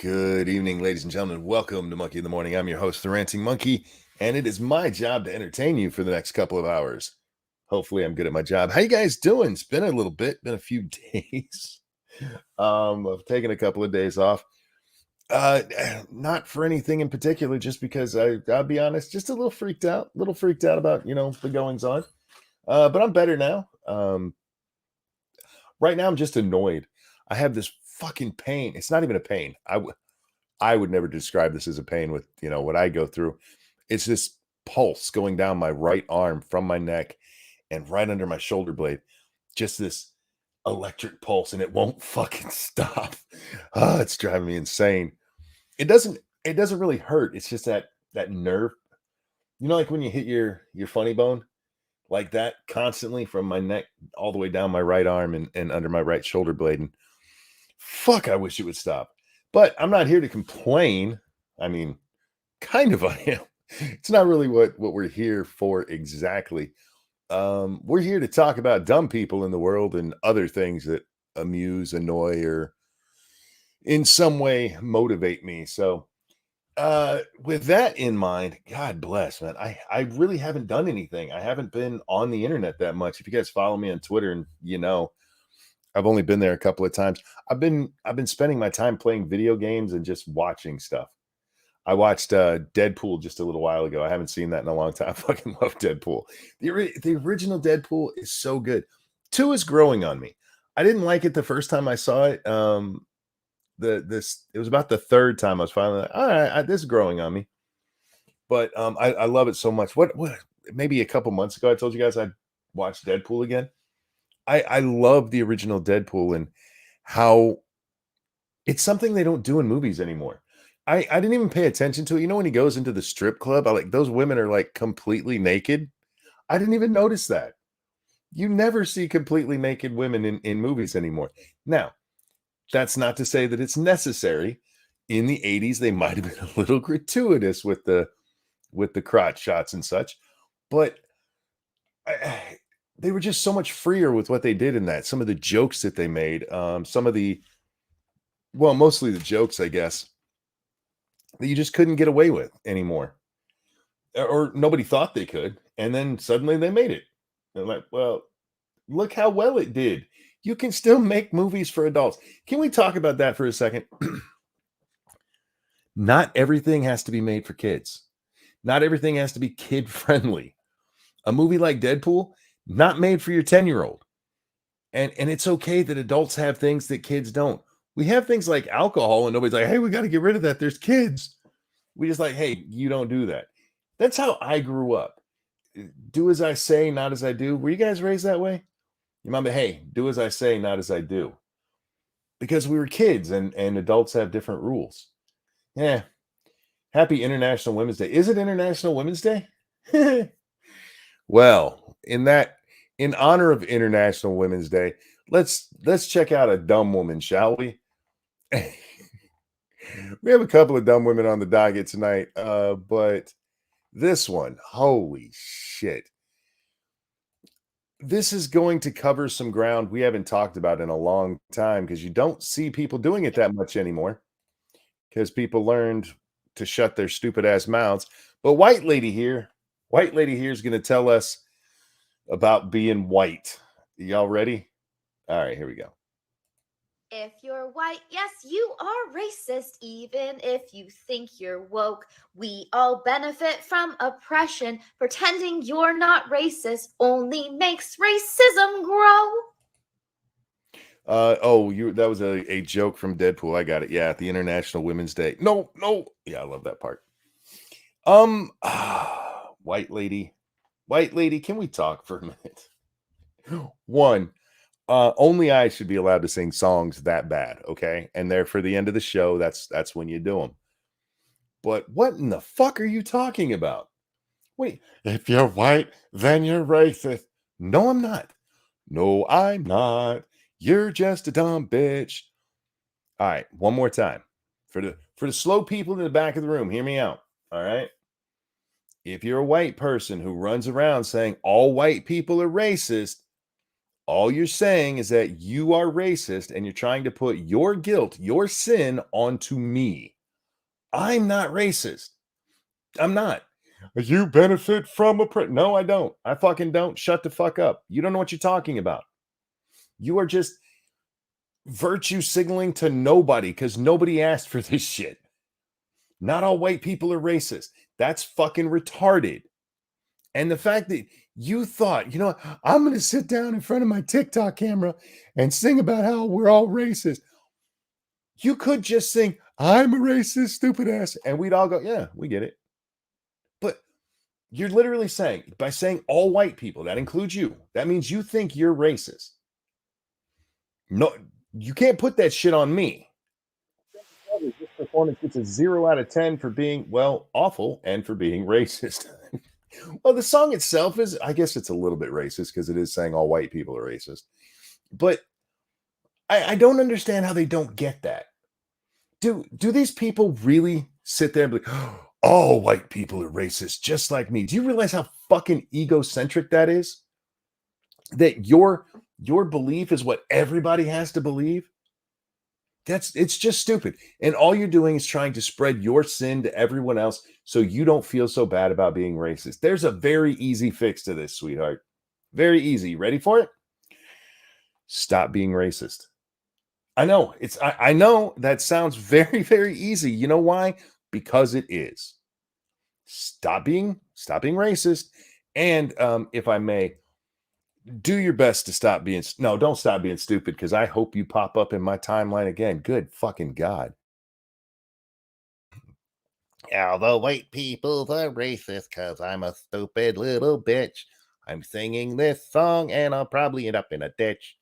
Good evening, ladies and gentlemen. Welcome to Monkey in the Morning. I'm your host, the Ranting Monkey, and it is my job to entertain you for the next couple of hours. Hopefully, I'm good at my job. How you guys doing? It's been a little bit, been a few days. I've taken a couple of days off. Not for anything in particular, just because I'll be honest, just a little freaked out about the goings on. But I'm better now. Right now, I'm just annoyed. I have this fucking pain. It's not even a pain. I would never describe this as a pain with, what I go through. It's this pulse going down my right arm from my neck and right under my shoulder blade. Just this electric pulse and it won't fucking stop. It's driving me insane. It doesn't really hurt. It's just that nerve. Like when you hit your funny bone like that constantly from my neck all the way down my right arm and under my right shoulder blade. And fuck, I wish it would stop. But I'm not here to complain. I mean, kind of I am. It's not really what we're here for exactly. We're here to talk about dumb people in the world and other things that amuse, annoy, or in some way motivate me. So with that in mind, God bless, man. I really haven't done anything. I haven't been on the internet that much. If you guys follow me on Twitter, and I've only been there a couple of times. I've been spending my time playing video games and just watching stuff. I watched Deadpool just a little while ago. I haven't seen that in a long time. I fucking love Deadpool. The original Deadpool is so good. 2 is growing on me. I didn't like it the first time I saw it. It was about the third time I was finally like, all right, this is growing on me. But I love it so much. What maybe a couple months ago I told you guys I watched Deadpool again. I love the original Deadpool and how it's something they don't do in movies anymore. I didn't even pay attention to it. When he goes into the strip club, I like those women are like completely naked. I didn't even notice that. You never see completely naked women in movies anymore. Now, that's not to say that it's necessary. In the 80s, they might have been a little gratuitous with the crotch shots and such, but they were just so much freer with what they did in that. Some of the jokes that they made, mostly the jokes, I guess, that you just couldn't get away with anymore, or nobody thought they could, and then suddenly they made it. They're like, well, look how well it did. You can still make movies for adults. Can we talk about that for a second? Not everything has to be made for kids. Not everything has to be kid friendly. A movie like Deadpool, not made for your 10-year-old. And it's okay that adults have things that kids don't. We have things like alcohol and nobody's like, hey, we got to get rid of that. There's kids. We just like, hey, you don't do that. That's how I grew up. Do as I say, not as I do. Were you guys raised that way? Your mom, hey, do as I say, not as I do. Because we were kids and adults have different rules. Yeah. Happy International Women's Day. Is it International Women's Day? Well, in honor of International Women's Day, let's check out a dumb woman, shall we? We have a couple of dumb women on the docket tonight, but this one, holy shit. This is going to cover some ground we haven't talked about in a long time because you don't see people doing it that much anymore because people learned to shut their stupid ass mouths. But white lady here is going to tell us about being white. Y'all ready? All right, here we go. If you're white, yes, you are racist. Even if you think you're woke, we all benefit from oppression. Pretending you're not racist only makes racism grow. That was a joke from Deadpool. I got it. Yeah, the International Women's Day. No. Yeah, I love that part. White lady, can we talk for a minute? One, only I should be allowed to sing songs that bad, okay? And they're for the end of the show. That's when you do them. But what in the fuck are you talking about? Wait, if you're white, then you're racist. No, I'm not. No, I'm not. You're just a dumb bitch. All right, one more time. For the slow people in the back of the room, hear me out. All right. If you're a white person who runs around saying all white people are racist, All you're saying is that you are racist and you're trying to put your guilt, your sin onto me. I'm not racist. I'm not. You benefit from no, I don't. I fucking don't. Shut the fuck up. You don't know what you're talking about. You are just virtue signaling to nobody because nobody asked for this shit. Not all white people are racist. That's fucking retarded. And the fact that you thought, I'm going to sit down in front of my TikTok camera and sing about how we're all racist. You could just sing, I'm a racist, stupid ass. And we'd all go, yeah, we get it. But you're literally saying, by saying all white people, that includes you, that means you think you're racist. No, you can't put that shit on me. This performance gets a 0 out of 10 for being, well, awful and for being racist. Well, the song itself is, I guess it's a little bit racist because it is saying all white people are racist. But I don't understand how they don't get that. Do these people really sit there and be like, oh, all white people are racist, just like me? Do you realize how fucking egocentric that is? That your belief is what everybody has to believe? It's just stupid. And all you're doing is trying to spread your sin to everyone else so you don't feel so bad about being racist. There's a very easy fix to this, sweetheart. Very easy. Ready for it? Stop being racist. I know I know that sounds very, very easy. You know why? Because it is. Stop being racist. And if I may, do your best to stop being, no, don't stop being stupid, because I hope you pop up in my timeline again. Good fucking God. All the white people are racist because I'm a stupid little bitch. I'm singing this song and I'll probably end up in a ditch.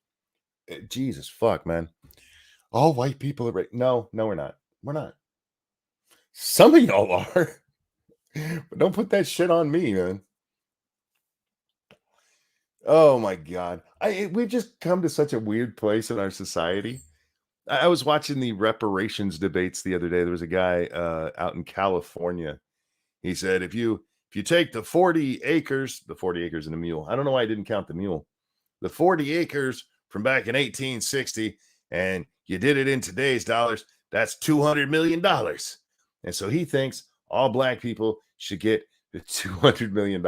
Jesus fuck, man. All white people are no, we're not. We're not. Some of y'all are. But don't put that shit on me, man. Oh my God. We've just come to such a weird place in our society. I was watching the reparations debates the other day. There was a guy out in California. He said, if you take the 40 acres and a mule, I don't know why I didn't count the mule, the 40 acres from back in 1860, and you did it in today's dollars, that's $200 million. And so he thinks all black people should get the $200 million.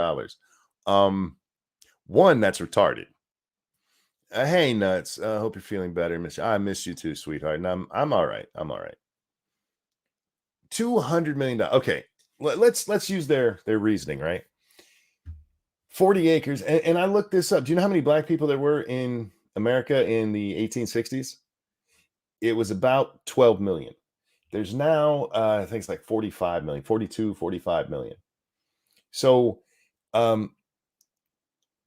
One, that's retarded. Hey, nuts. Hope you're feeling better, miss. I miss you too, sweetheart. And I'm all right. I'm all right. $200 million. Okay, let's use their reasoning, right? 40 acres, and I looked this up. Do you know how many black people there were in America in the 1860s? It was about 12 million. There's now, I think it's like 45 million, 42, 45 million. So,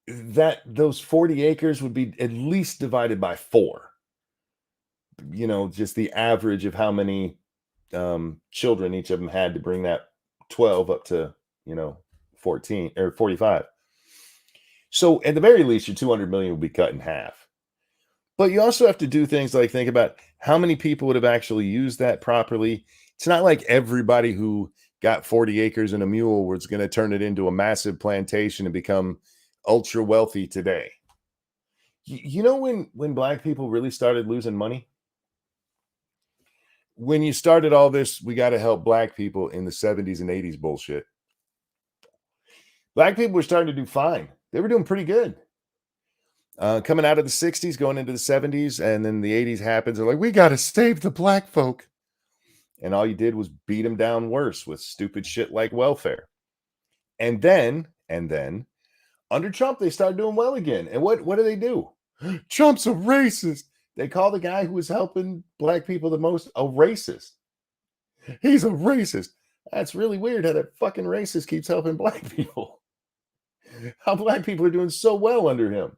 that those 40 acres would be at least divided by 4. Just the average of how many children each of them had to bring that 12 up to 14 or 45. So at the very least, your 200 million will be cut in half. But you also have to do things like think about how many people would have actually used that properly. It's not like everybody who got 40 acres and a mule was going to turn it into a massive plantation and become ultra wealthy today. You know when black people really started losing money? When you started all this, we got to help black people in the 70s and 80s bullshit. Black people were starting to do fine. They were doing pretty good. Coming out of the 60s, going into the 70s, and then the 80s happens. They're like, we got to save the black folk. And all you did was beat them down worse with stupid shit like welfare. And then, under Trump, they started doing well again. And what do? Trump's a racist. They call the guy who was helping black people the most a racist. He's a racist. That's really weird how that fucking racist keeps helping black people. How black people are doing so well under him.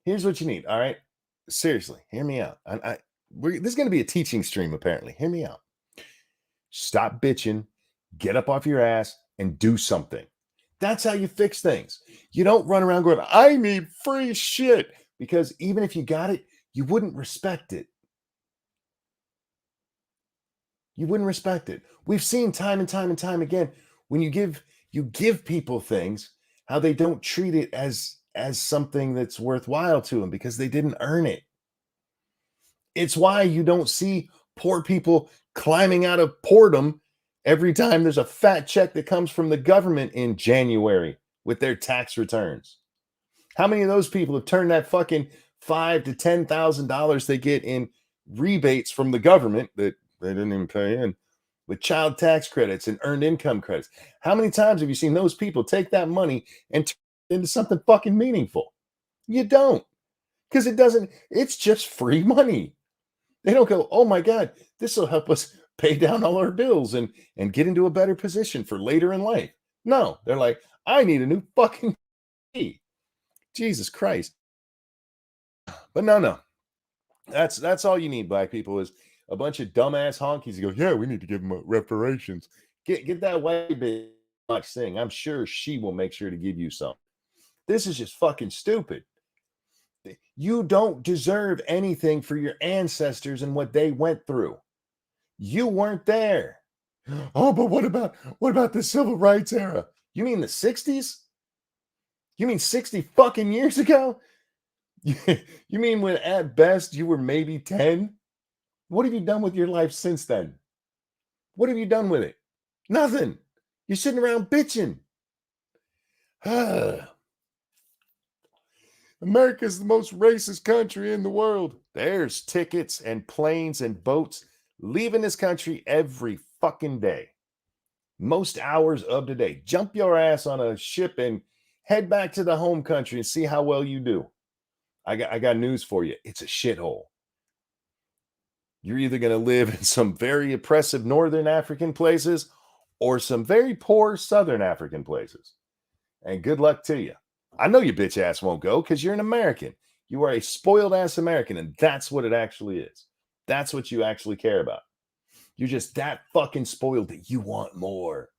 Here's what you need, all right? Seriously, hear me out. This is going to be a teaching stream, apparently. Hear me out. Stop bitching, get up off your ass, and do something. That's how you fix things. You don't run around going, I need free shit, because even if you got it, you wouldn't respect it. You wouldn't respect it. We've seen time and time again, when you give people things, how they don't treat it as as something that's worthwhile to them because they didn't earn it. It's why you don't see poor people climbing out of boredom every time there's a fat check that comes from the government in January with their tax returns. How many of those people have turned that fucking $5,000 to $10,000 they get in rebates from the government that they didn't even pay in with child tax credits and earned income credits? How many times have you seen those people take that money and turn it into something fucking meaningful? You don't, because it's just free money. They don't go, oh my God, this will help us pay down all our bills and get into a better position for later in life. No, they're like, I need a new fucking key. Jesus Christ. But no. That's all you need, black people, is a bunch of dumbass honkies to go, yeah, we need to give them reparations. Get that white bitch much thing. I'm sure she will make sure to give you some. This is just fucking stupid. You don't deserve anything for your ancestors and what they went through. You weren't there. Oh, but what about the civil rights era? You mean the 60s? You mean 60 fucking years ago? You mean when at best you were maybe 10? What have you done with your life since then? What have you done with it? Nothing. You're sitting around bitching. America's the most racist country in the world. There's tickets and planes and boats leaving this country every fucking day. Most hours of the day. Jump your ass on a ship and head back to the home country and see how well you do. I got news for you. It's a shithole. You're either going to live in some very oppressive Northern African places or some very poor Southern African places. And good luck to you. I know your bitch ass won't go because you're an American. You are a spoiled ass American, and that's what it actually is. That's what you actually care about. You're just that fucking spoiled that you want more.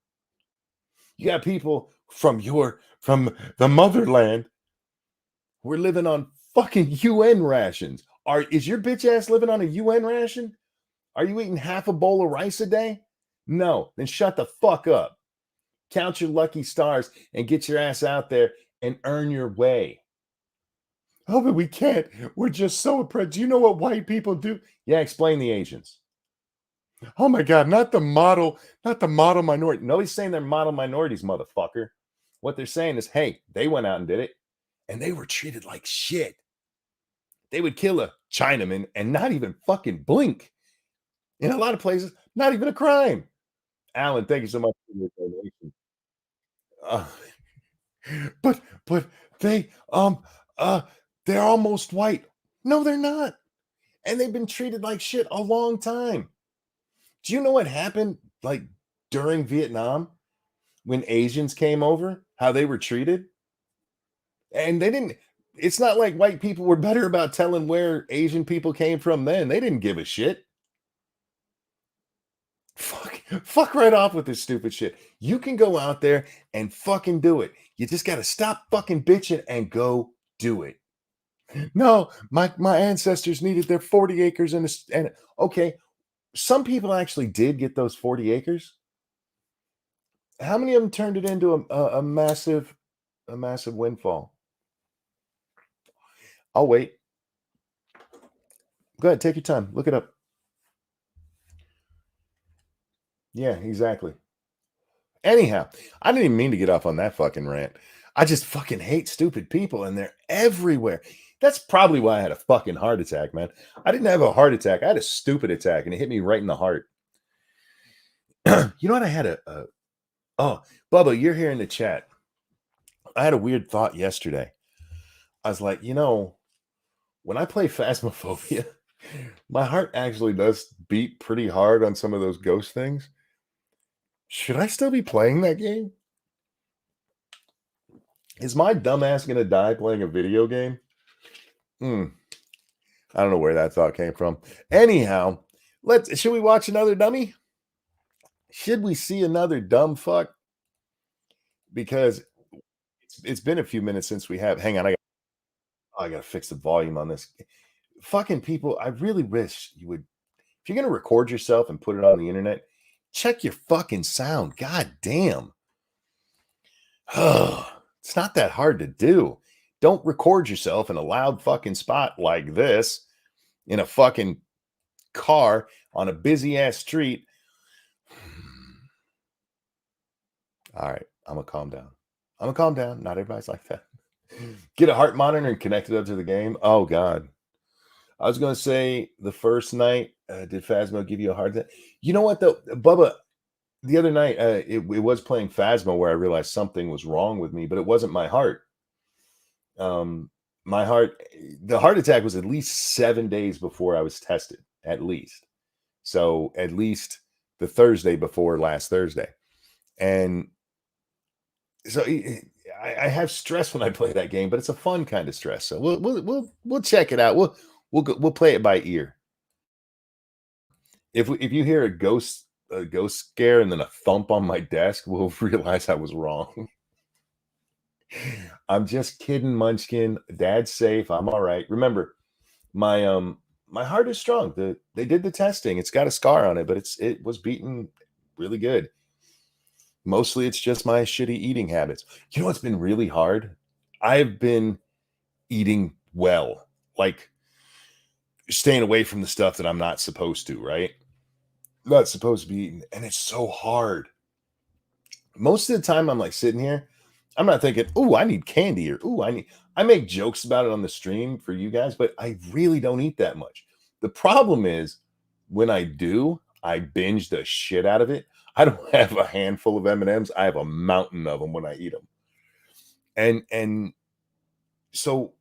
You got people from the motherland who are living on fucking UN rations. Is your bitch ass living on a UN ration? Are you eating half a bowl of rice a day? No, then shut the fuck up. Count your lucky stars and get your ass out there and earn your way. Oh, but we can't. We're just so oppressed. Do you know what white people do? Yeah, explain the Asians. Oh my God, not the model minority. Nobody's saying they're model minorities, motherfucker. What they're saying is, hey, they went out and did it, and they were treated like shit. They would kill a Chinaman and not even fucking blink. In a lot of places, not even a crime. Alan, thank you so much for your donation. But they're almost white. No, they're not. And they've been treated like shit a long time. Do you know what happened like during Vietnam when Asians came over, how they were treated? And it's not like white people were better about telling where Asian people came from then. They didn't give a shit. Fuck right off with this stupid shit. You can go out there and fucking do it. You just got to stop fucking bitching and go do it. No, my ancestors needed their 40 acres and okay, some people actually did get those 40 acres. How many of them turned it into a massive windfall? I'll wait. Go ahead, take your time. Look it up. Yeah, exactly. Anyhow, I didn't even mean to get off on that fucking rant. I just fucking hate stupid people, and they're everywhere. That's probably why I had a fucking heart attack, man. I didn't have a heart attack. I had a stupid attack, and it hit me right in the heart. You know what? I had oh, Bubba, you're here in the chat. I had a weird thought yesterday. I was like, when I play Phasmophobia, my heart actually does beat pretty hard on some of those ghost things. Should I still be playing that game? Is my dumbass going to die playing a video game? I don't know where that thought came from. Anyhow, should we watch another dummy? Should we see another dumb fuck? Because it's been a few minutes since we have. Hang on, I got to fix the volume on this. Fucking people, I really wish you would, if you're going to record yourself and put it on the internet, check your fucking sound. God damn. It's not that hard to do. Don't record yourself in a loud fucking spot like this in a fucking car on a busy ass street. All right, I'm gonna calm down. I'm gonna calm down. Not everybody's like that. Get a heart monitor and connect it up to the game. Oh God. I was gonna say the first night, did Phasmo give you a hard time? You know what though, Bubba? The other night, it was playing Phasmo where I realized something was wrong with me, but it wasn't my heart. My heart, the heart attack was at least 7 days before I was tested, at least. So at least the Thursday before last Thursday, and so I have stress when I play that game, but it's a fun kind of stress. So we'll check it out. We'll play it by ear. If you hear a ghost scare and then a thump on my desk, we'll realize I was wrong. I'm just kidding, Munchkin. Dad's safe. I'm all right. Remember, my heart is strong. They did the testing. It's got a scar on it, but it was beaten really good. Mostly it's just my shitty eating habits. You know what's been really hard? I've been eating well, like staying away from the stuff that I'm not supposed to, right? Not supposed to be eating. And it's so hard. Most of the time I'm like sitting here, I'm not thinking, oh, I need candy or I make jokes about it on the stream for you guys, but I really don't eat that much. The problem is when I do, I binge the shit out of it. I don't have a handful of M&Ms. I have a mountain of them when I eat them. And so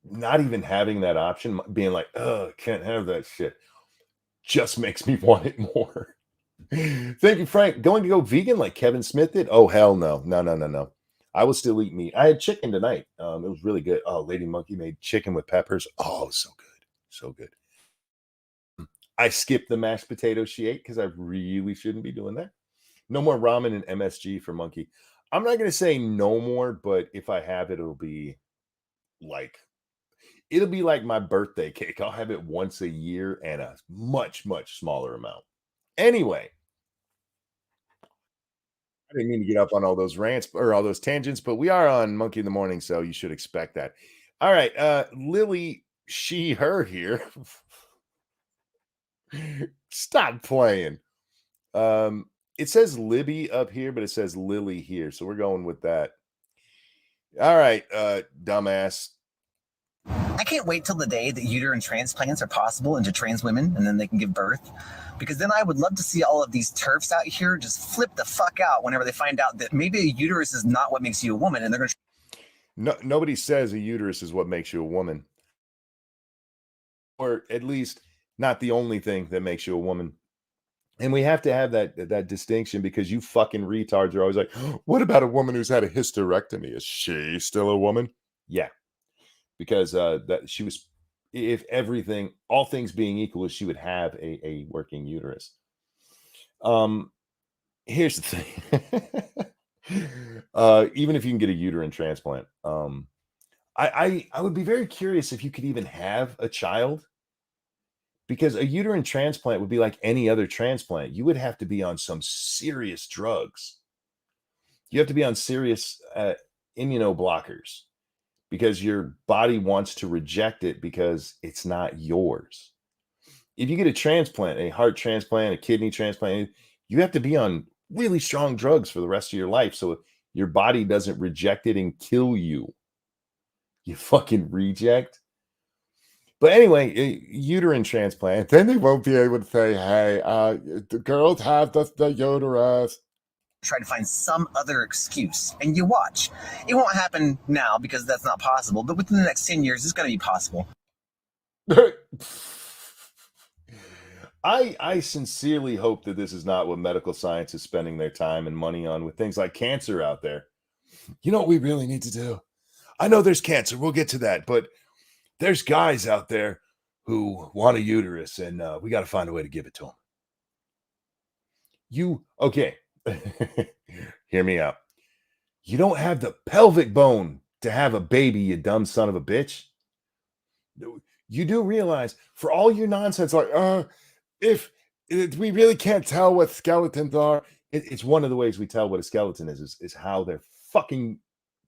not even having that option, being like, oh, can't have that shit, just makes me want it more. Thank you, Frank. Going to go vegan like Kevin Smith did? Oh, hell no. No. I will still eat meat. I had chicken tonight. It was really good. Oh, Lady Monkey made chicken with peppers. Oh, so good. So good. I skipped the mashed potato she ate because I really shouldn't be doing that. No more ramen and MSG for Monkey. I'm not going to say no more, but if I have it, it'll be like my birthday cake. I'll have it once a year and a much, much smaller amount. Anyway, I didn't mean to get up on all those rants or all those tangents, but we are on Monkey in the Morning, so you should expect that. All right, Lily, she, her here. Stop playing. It says Libby up here, but it says Lily here, so we're going with that. All right, dumbass. I can't wait till the day that uterine transplants are possible into trans women and then they can give birth. Because then I would love to see all of these TERFs out here just flip the fuck out whenever they find out that maybe a uterus is not what makes you a woman and they're going to. No, nobody says a uterus is what makes you a woman. Or at least not the only thing that makes you a woman. And we have to have that distinction because you fucking retards are always like, what about a woman who's had a hysterectomy? Is she still a woman? Yeah. Because that she was, if everything, all things being equal, she would have a working uterus. Here's the thing. Even if you can get a uterine transplant, I would be very curious if you could even have a child, because a uterine transplant would be like any other transplant. You would have to be on some serious drugs. You have to be on serious immunoblockers because your body wants to reject it because it's not yours. If you get a transplant, a heart transplant, a kidney transplant, you have to be on really strong drugs for the rest of your life so your body doesn't reject it and kill you. You fucking reject. But anyway, uterine transplant, then they won't be able to say, hey, the girls have the uterus. Try to find some other excuse. And you watch. It won't happen now because that's not possible, but within the next 10 years, it's going to be possible. I sincerely hope that this is not what medical science is spending their time and money on with things like cancer out there. You know what we really need to do? I know there's cancer. We'll get to that. But there's guys out there who want a uterus, and we got to find a way to give it to them. Okay. Hear me out. You don't have the pelvic bone to have a baby, you dumb son of a bitch. You do realize, for all your nonsense, like, we really can't tell what skeletons are. It's one of the ways we tell what a skeleton is how their fucking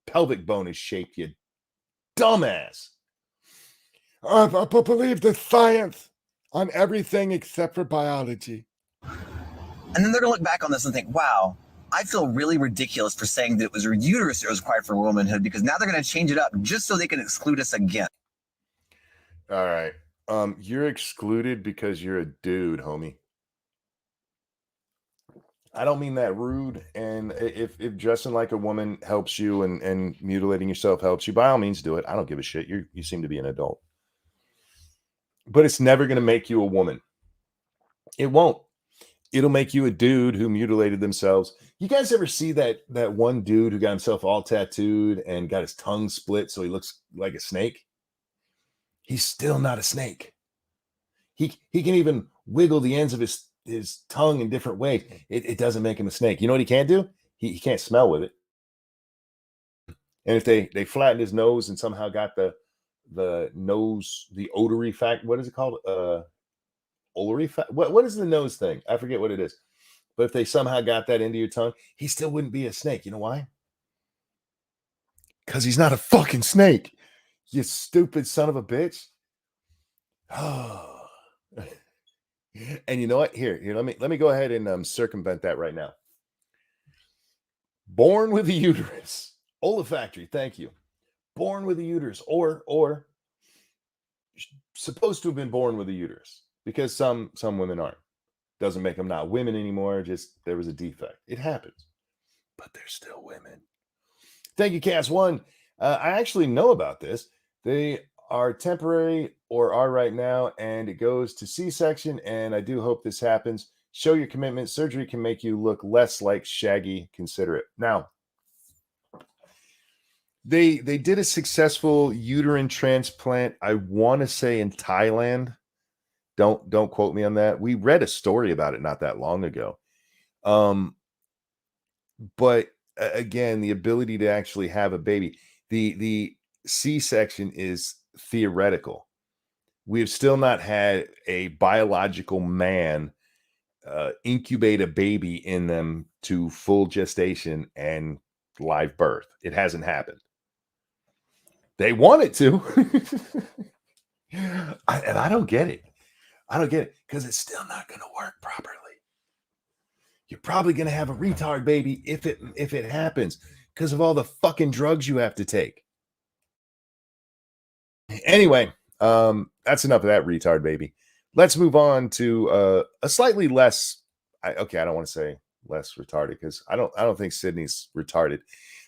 pelvic bone is shaped, you dumbass. I believe the science on everything except for biology. And then they're going to look back on this and think, wow, I feel really ridiculous for saying that it was a uterus that was required for womanhood, because now they're going to change it up just so they can exclude us again. All right. You're excluded because you're a dude, homie. I don't mean that rude. And if dressing like a woman helps you and mutilating yourself helps you, by all means do it. I don't give a shit. You seem to be an adult. But it's never going to make you a woman. It won't. It'll make you a dude who mutilated themselves. You guys ever see that one dude who got himself all tattooed and got his tongue split so he looks like a snake? He's still not a snake. He can even wiggle the ends of his tongue in different ways. It doesn't make him a snake. You know what he can't do? He can't smell with it. And if they flattened his nose and somehow got the nose, the odory fact, what is it called? Odory fact. What is the nose thing? I forget what it is. But if they somehow got that into your tongue, he still wouldn't be a snake. You know why? Because he's not a fucking snake. You stupid son of a bitch. Oh. And you know what? Here, let me go ahead and circumvent that right now. Born with a uterus, olfactory. Thank you. Born with a uterus, or supposed to have been born with a uterus, because some women aren't. Doesn't make them not women anymore. Just there was a defect. It happens, but they're still women. Thank you, Cass One. I actually know about this. They are temporary or are right now, and it goes to C-section, and I do hope this happens. Show your commitment. Surgery can make you look less like Shaggy. Consider it. Now, they did a successful uterine transplant, I want to say in Thailand. Don't quote me on that. We read a story about it not that long ago. But again, the ability to actually have a baby, the C-section is theoretical. We have still not had a biological man incubate a baby in them to full gestation and live birth. It hasn't happened. They want it to. And I don't get it. I don't get it, because it's still not going to work properly. You're probably going to have a retard baby if it happens, because of all the fucking drugs you have to take. Anyway, that's enough of that retard baby. Let's move on to a slightly less. I don't want to say less retarded, because I don't think Sydney's retarded.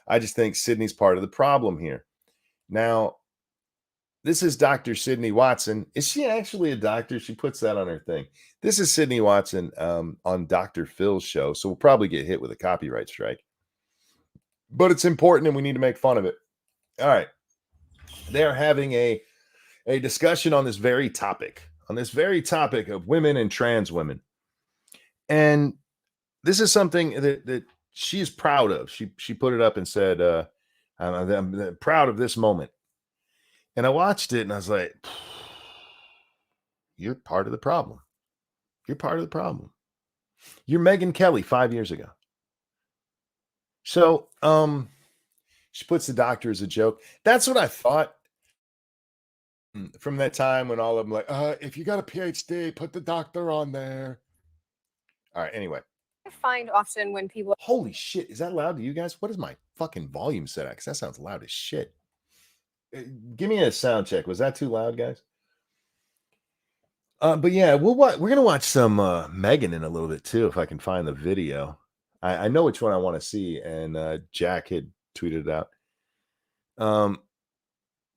I just think Sydney's part of the problem here. Now, this is Dr. Sydney Watson. Is she actually a doctor? She puts that on her thing. This is Sydney Watson on Dr. Phil's show, so we'll probably get hit with a copyright strike. But it's important, and we need to make fun of it. All right. They're having a discussion on this very topic of women and trans women. And this is something that she is proud of. She put it up and said, I'm proud of this moment. And I watched it and I was like, you're part of the problem. You're part of the problem. You're Megyn Kelly 5 years ago. So she puts the doctor as a joke. That's what I thought from that time when all of them like, if you got a PhD, put the doctor on there. All right, anyway. I find often when people... Holy shit, is that loud to you guys? What is my fucking volume set at? Because that sounds loud as shit. Give me a sound check. Was that too loud, guys? But yeah, we're gonna watch some Megyn in a little bit too, if I can find the video. I know which one I want to see, and Jack had tweeted it out.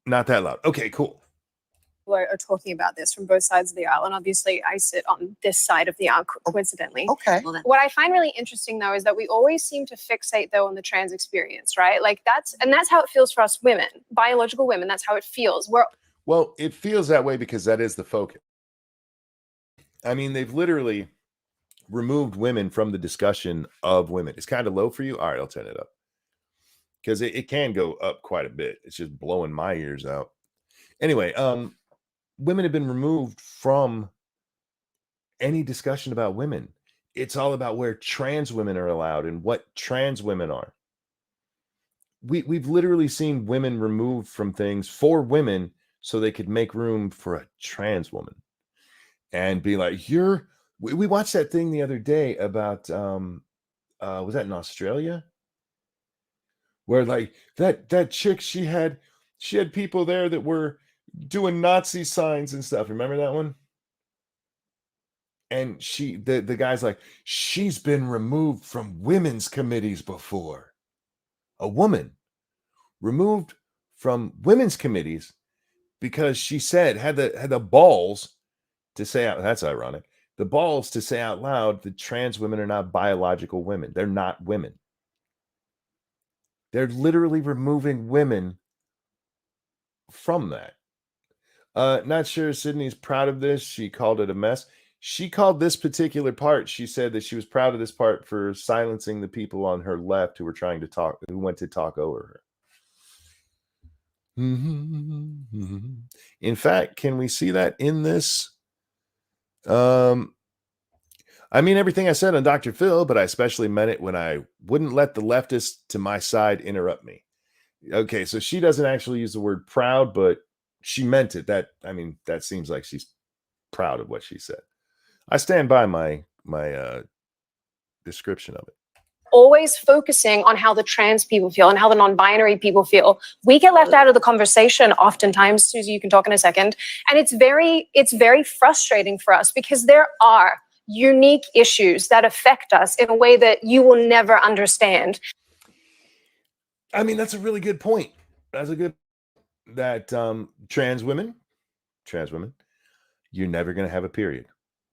Not that loud. Okay, cool. Are talking about this from both sides of the aisle, and obviously I sit on this side of the aisle, coincidentally. Okay. What I find really interesting, though, is that we always seem to fixate, though, on the trans experience, right? Like that's how it feels for us women, biological women. That's how it feels. Well, it feels that way because that is the focus. I mean, they've literally removed women from the discussion of women. It's kind of low for you. All right, I'll turn it up, because it can go up quite a bit. It's just blowing my ears out. Anyway, women have been removed from any discussion about women. It's all about where trans women are allowed and what trans women are. we've literally seen women removed from things for women so they could make room for a trans woman and be like, we watched that thing the other day about was that in Australia? Where like that chick, she had people there that were doing Nazi signs and stuff. Remember that one? And the guy's like, she's been removed from women's committees before. A woman removed from women's committees because she said had the balls to say out, that's ironic, the balls to say out loud that trans women are not biological women. They're not women. They're literally removing women from that. Not sure Sydney's proud of this. She called it a mess. She called this particular part, she said that she was proud of this part for silencing the people on her left who were trying to talk, who went to talk over her. In fact, can we see that in this? I mean everything I said on Dr. Phil, but I especially meant it when I wouldn't let the leftists to my side interrupt me. Okay, so she doesn't actually use the word proud, but she meant it. That seems like she's proud of what she said. I stand by my description of it. Always focusing on how the trans people feel and how the non-binary people feel. We get left out of the conversation oftentimes. Susie, you can talk in a second. And it's very frustrating for us because there are unique issues that affect us in a way that you will never understand. I mean, that's a really good point. That's a good that trans women, you're never going to have a period.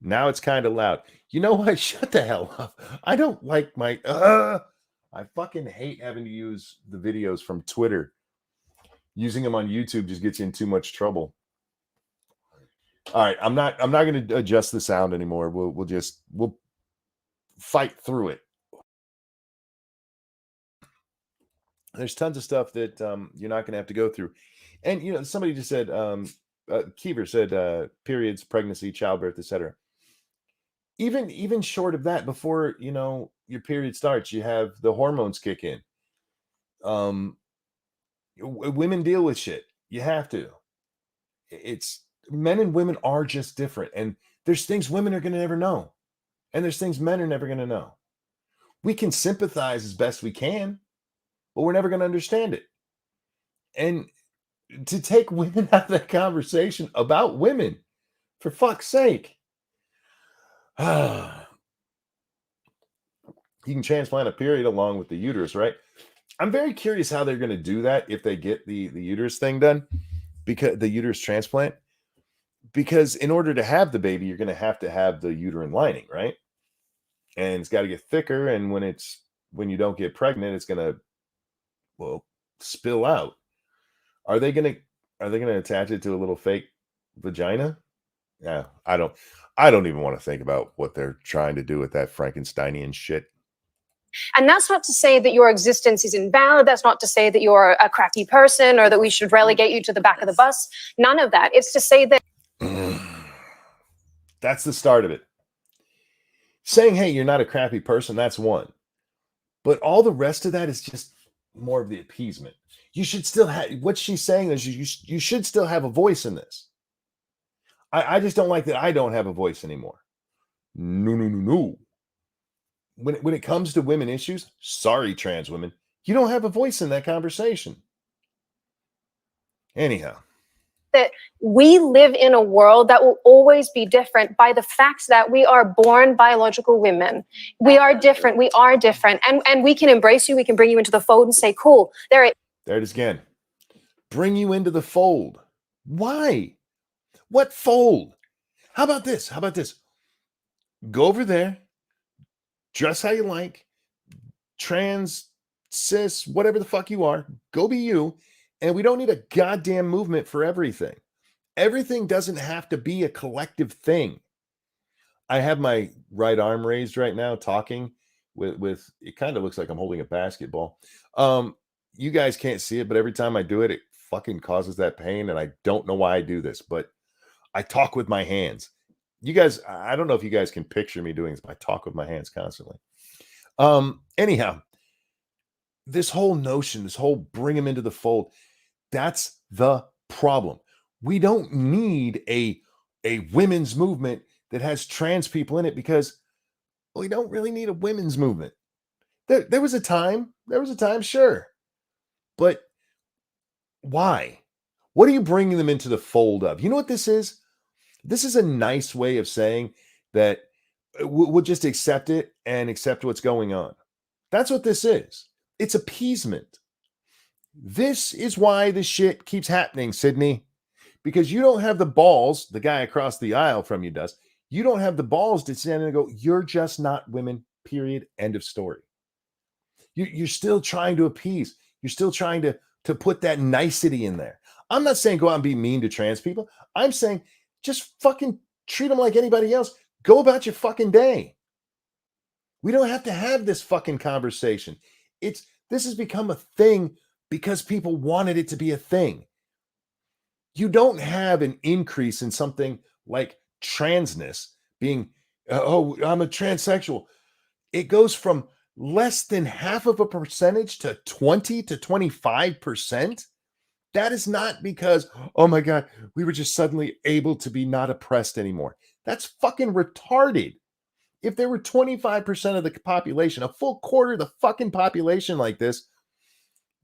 Now it's kind of loud. You know what? Shut the hell up. I don't like my I fucking hate having to use the videos from Twitter. Using them on YouTube just gets you in too much trouble. All right, I'm not going to adjust the sound anymore. We'll fight through it. There's tons of stuff that you're not going to have to go through. And somebody just said Kiever said periods, pregnancy, childbirth, etc. Even short of that, before your period starts, you have the hormones kick in. Women deal with shit. You have to. It's men and women are just different, and there's things women are going to never know, and there's things men are never going to know. We can sympathize as best we can, but we're never going to understand it. And to take women out of that conversation about women, for fuck's sake. You can transplant a period along with the uterus, right? I'm very curious how they're going to do that if they get the uterus thing done, because the uterus transplant, because in order to have the baby, you're going to have the uterine lining, right? And it's got to get thicker. And when you don't get pregnant, it's going to, spill out. Are they going to attach it to a little fake vagina? Yeah, I don't even want to think about what they're trying to do with that Frankensteinian shit. And that's not to say that your existence is invalid. That's not to say that you're a crappy person or that we should relegate you to the back of the bus. None of that. It's to say that that's the start of it. Saying, hey, you're not a crappy person, that's one. But all the rest of that is just more of the appeasement. You should still have, what she's saying is you should still have a voice in this. I just don't like that I don't have a voice anymore. No. When it comes to women issues, sorry, trans women, you don't have a voice in that conversation. Anyhow. That we live in a world that will always be different by the fact that we are born biological women. We are different. We are different. And we can embrace you. We can bring you into the fold and say, cool. There it is again. Bring you into the fold. Why? What fold? How about this? Go over there. Dress how you like, trans, cis, whatever the fuck you are, go be you. And we don't need a goddamn movement for everything. Everything doesn't have to be a collective thing. I have my right arm raised right now talking with it kind of looks like I'm holding a basketball. You guys can't see it, but every time I do it, it fucking causes that pain. And I don't know why I do this, but I talk with my hands. You guys, I don't know if you guys can picture me doing this, but I talk with my hands constantly. Anyhow, this whole notion, this whole bring them into the fold, that's the problem. We don't need a women's movement that has trans people in it, because we don't really need a women's movement. There was a time, sure. But why? What are you bringing them into the fold of? You know what this is? This is a nice way of saying that we'll just accept it and accept what's going on. That's what this is. It's appeasement. This is why this shit keeps happening, Sydney, because you don't have the balls. The guy across the aisle from you does. You don't have the balls to stand and go, you're just not women, period, end of story. You're still trying to appease. You're still trying to put that nicety in there. I'm not saying go out and be mean to trans people. I'm saying just fucking treat them like anybody else. Go about your fucking day. We don't have to have this fucking conversation. This has become a thing because people wanted it to be a thing. You don't have an increase in something like transness being, oh, I'm a transsexual. It goes from less than half of a percentage to 20 to 25%. That is not because, oh my God, we were just suddenly able to be not oppressed anymore. That's fucking retarded. If there were 25% of the population, a full quarter of the fucking population like this,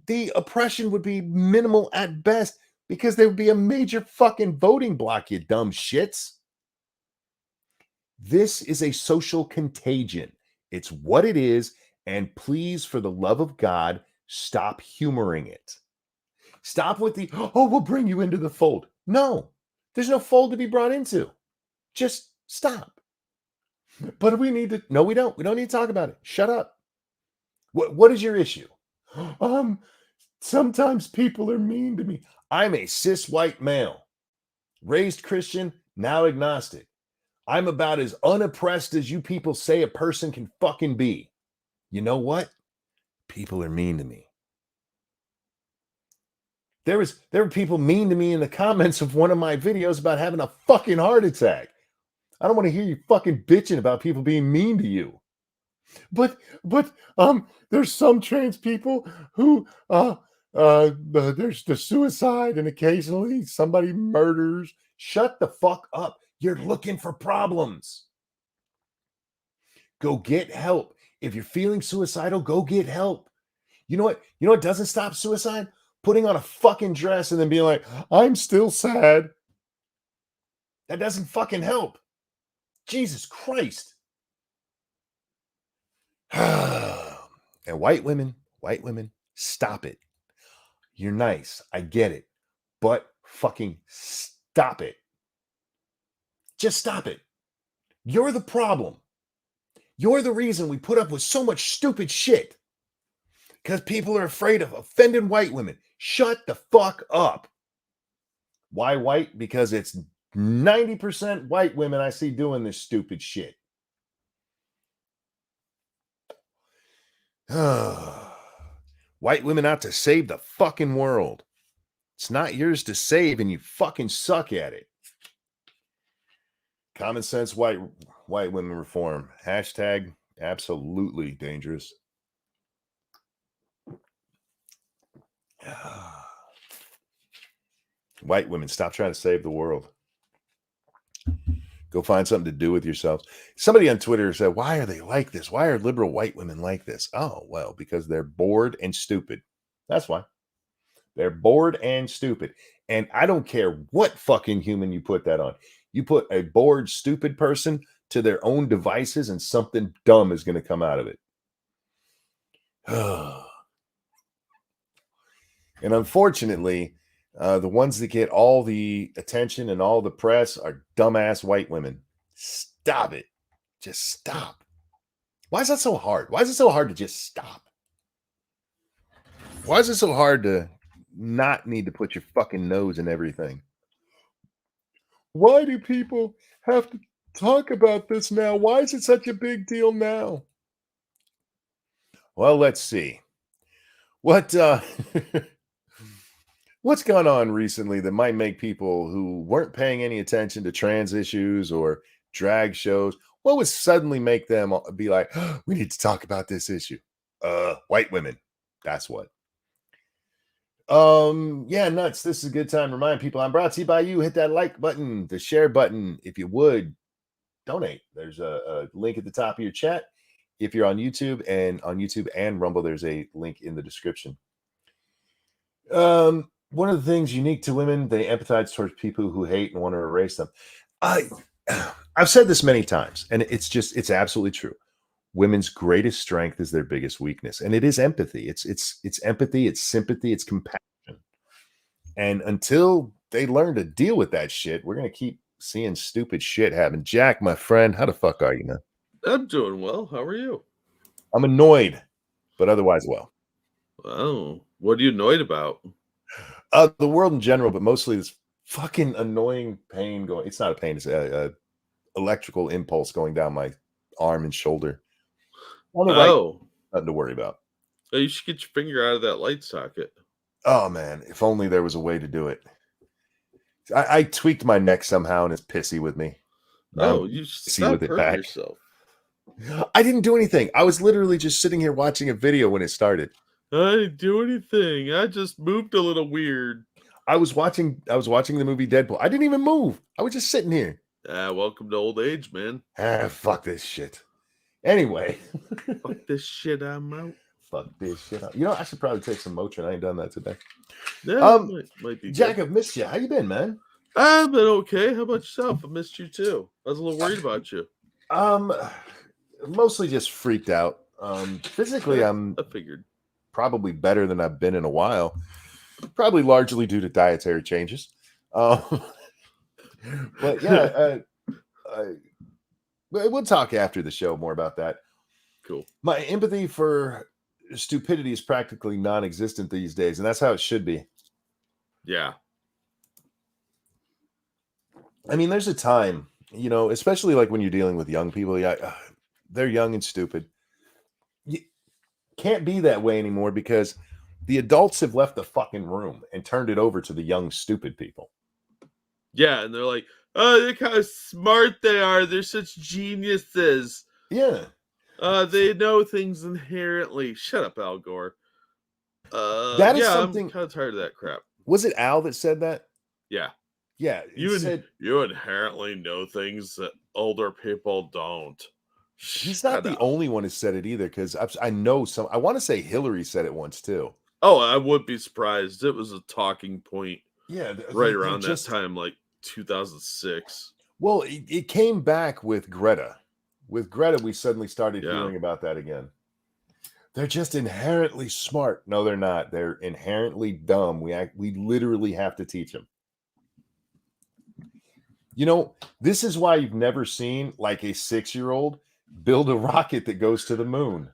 the oppression would be minimal at best, because there would be a major fucking voting block, you dumb shits. This is a social contagion. It's what it is. And please, for the love of God, stop humoring it. Stop with the, oh, we'll bring you into the fold. No, there's no fold to be brought into. Just stop. But we need to, no, we don't. We don't need to talk about it. Shut up. What is your issue? Sometimes people are mean to me. I'm a cis white male, raised Christian, now agnostic. I'm about as unoppressed as you people say a person can fucking be. You know what? People are mean to me. There were people mean to me in the comments of one of my videos about having a fucking heart attack. I don't want to hear you fucking bitching about people being mean to you. But there's some trans people who there's the suicide, and occasionally somebody murders. Shut the fuck up. You're looking for problems. Go get help. If you're feeling suicidal, go get help. You know what? You know what doesn't stop suicide? Putting on a fucking dress and then being like, I'm still sad. That doesn't fucking help. Jesus Christ. And white women, stop it. You're nice. I get it. But fucking stop it. Just stop it. You're the problem. You're the reason we put up with so much stupid shit. Because people are afraid of offending white women. Shut the fuck up. Why white? Because it's 90% white women I see doing this stupid shit. White women out to save the fucking world. It's not yours to save, and you fucking suck at it. Common sense white women reform. Hashtag absolutely dangerous. White women, stop trying to save the world. Go find something to do with yourselves. Somebody on Twitter said, why are they like this? Why are liberal white women like this? Oh, well, because they're bored and stupid. That's why. They're bored and stupid. And I don't care what fucking human you put that on. You put a bored, stupid person to their own devices and something dumb is going to come out of it. And unfortunately, the ones that get all the attention and all the press are dumbass white women. Stop it. Just stop. Why is that so hard? Why is it so hard to just stop? Why is it so hard to not need to put your fucking nose in everything? Why do people have to talk about this now? Why is it such a big deal now? Well, let's see. What's gone on recently that might make people who weren't paying any attention to trans issues or drag shows, what would suddenly make them be like, oh, we need to talk about this issue? White women. That's what. Yeah, nuts. This is a good time to remind people I'm brought to you by you. Hit that like button, the share button. If you would, donate. There's a link at the top of your chat. If you're on YouTube and Rumble, there's a link in the description. One of the things unique to women, they empathize towards people who hate and want to erase them. I've said this many times, and it's absolutely true. Women's greatest strength is their biggest weakness, and it is empathy. It's empathy, it's sympathy, it's compassion. And until they learn to deal with that shit, we're gonna keep seeing stupid shit happen. Jack, my friend, how the fuck are you, man? I'm doing well. How are you? I'm annoyed, but otherwise well. Oh, what are you annoyed about? The world in general, but mostly this fucking annoying pain going. It's not a pain; it's a electrical impulse going down my arm and shoulder. On the right, nothing to worry about. Oh, you should get your finger out of that light socket. Oh man, if only there was a way to do it. I tweaked my neck somehow, and it's pissy with me. Oh, you stop hurting yourself. I didn't do anything. I was literally just sitting here watching a video when it started. I didn't do anything. I just moved a little weird. I was watching the movie Deadpool. I didn't even move. I was just sitting here. Welcome to old age, man. Fuck this shit. Anyway. Fuck this shit, I'm out. Fuck this shit. You know, I should probably take some Motrin. I ain't done that today. Yeah, might be Jack, good. I've missed you. How you been, man? I've been okay. How about yourself? I missed you too. I was a little worried about you. Mostly just freaked out. Physically, I figured probably better than I've been in a while. Probably largely due to dietary changes. But yeah, we'll talk after the show more about that. Cool. My empathy for stupidity is practically non-existent these days, and that's how it should be. Yeah. I mean, there's a time, you know, especially like when you're dealing with young people. Yeah, they're young and stupid. You can't be that way anymore because the adults have left the fucking room and turned it over to the young, stupid people. Yeah, and they're like, oh, look how smart they are. They're such geniuses. Yeah. They know things inherently. Shut up, Al Gore. That is something. I'm kind of tired of that crap. Was it Al that said that? Yeah. Yeah. You inherently know things that older people don't. He's not the only one who said it either, because I know some. I want to say Hillary said it once too. Oh, I would be surprised. It was a talking point. Yeah, right around that time, like 2006. Well, it came back with Greta. With Greta, we suddenly started hearing about that again. They're just inherently smart. No, they're not. They're inherently dumb. We literally have to teach them. You know, this is why you've never seen like a 6-year-old build a rocket that goes to the moon.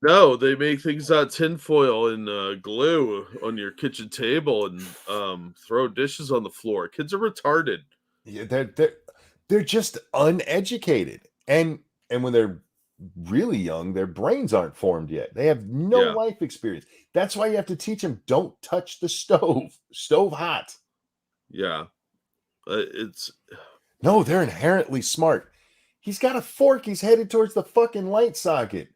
No, they make things out of tinfoil and glue on your kitchen table and throw dishes on the floor. Kids are retarded. Yeah, they're just uneducated, and when they're really young, their brains aren't formed yet. They have no life experience. That's why you have to teach them: don't touch the stove. Stove hot. Yeah, no. They're inherently smart. He's got a fork. He's headed towards the fucking light socket.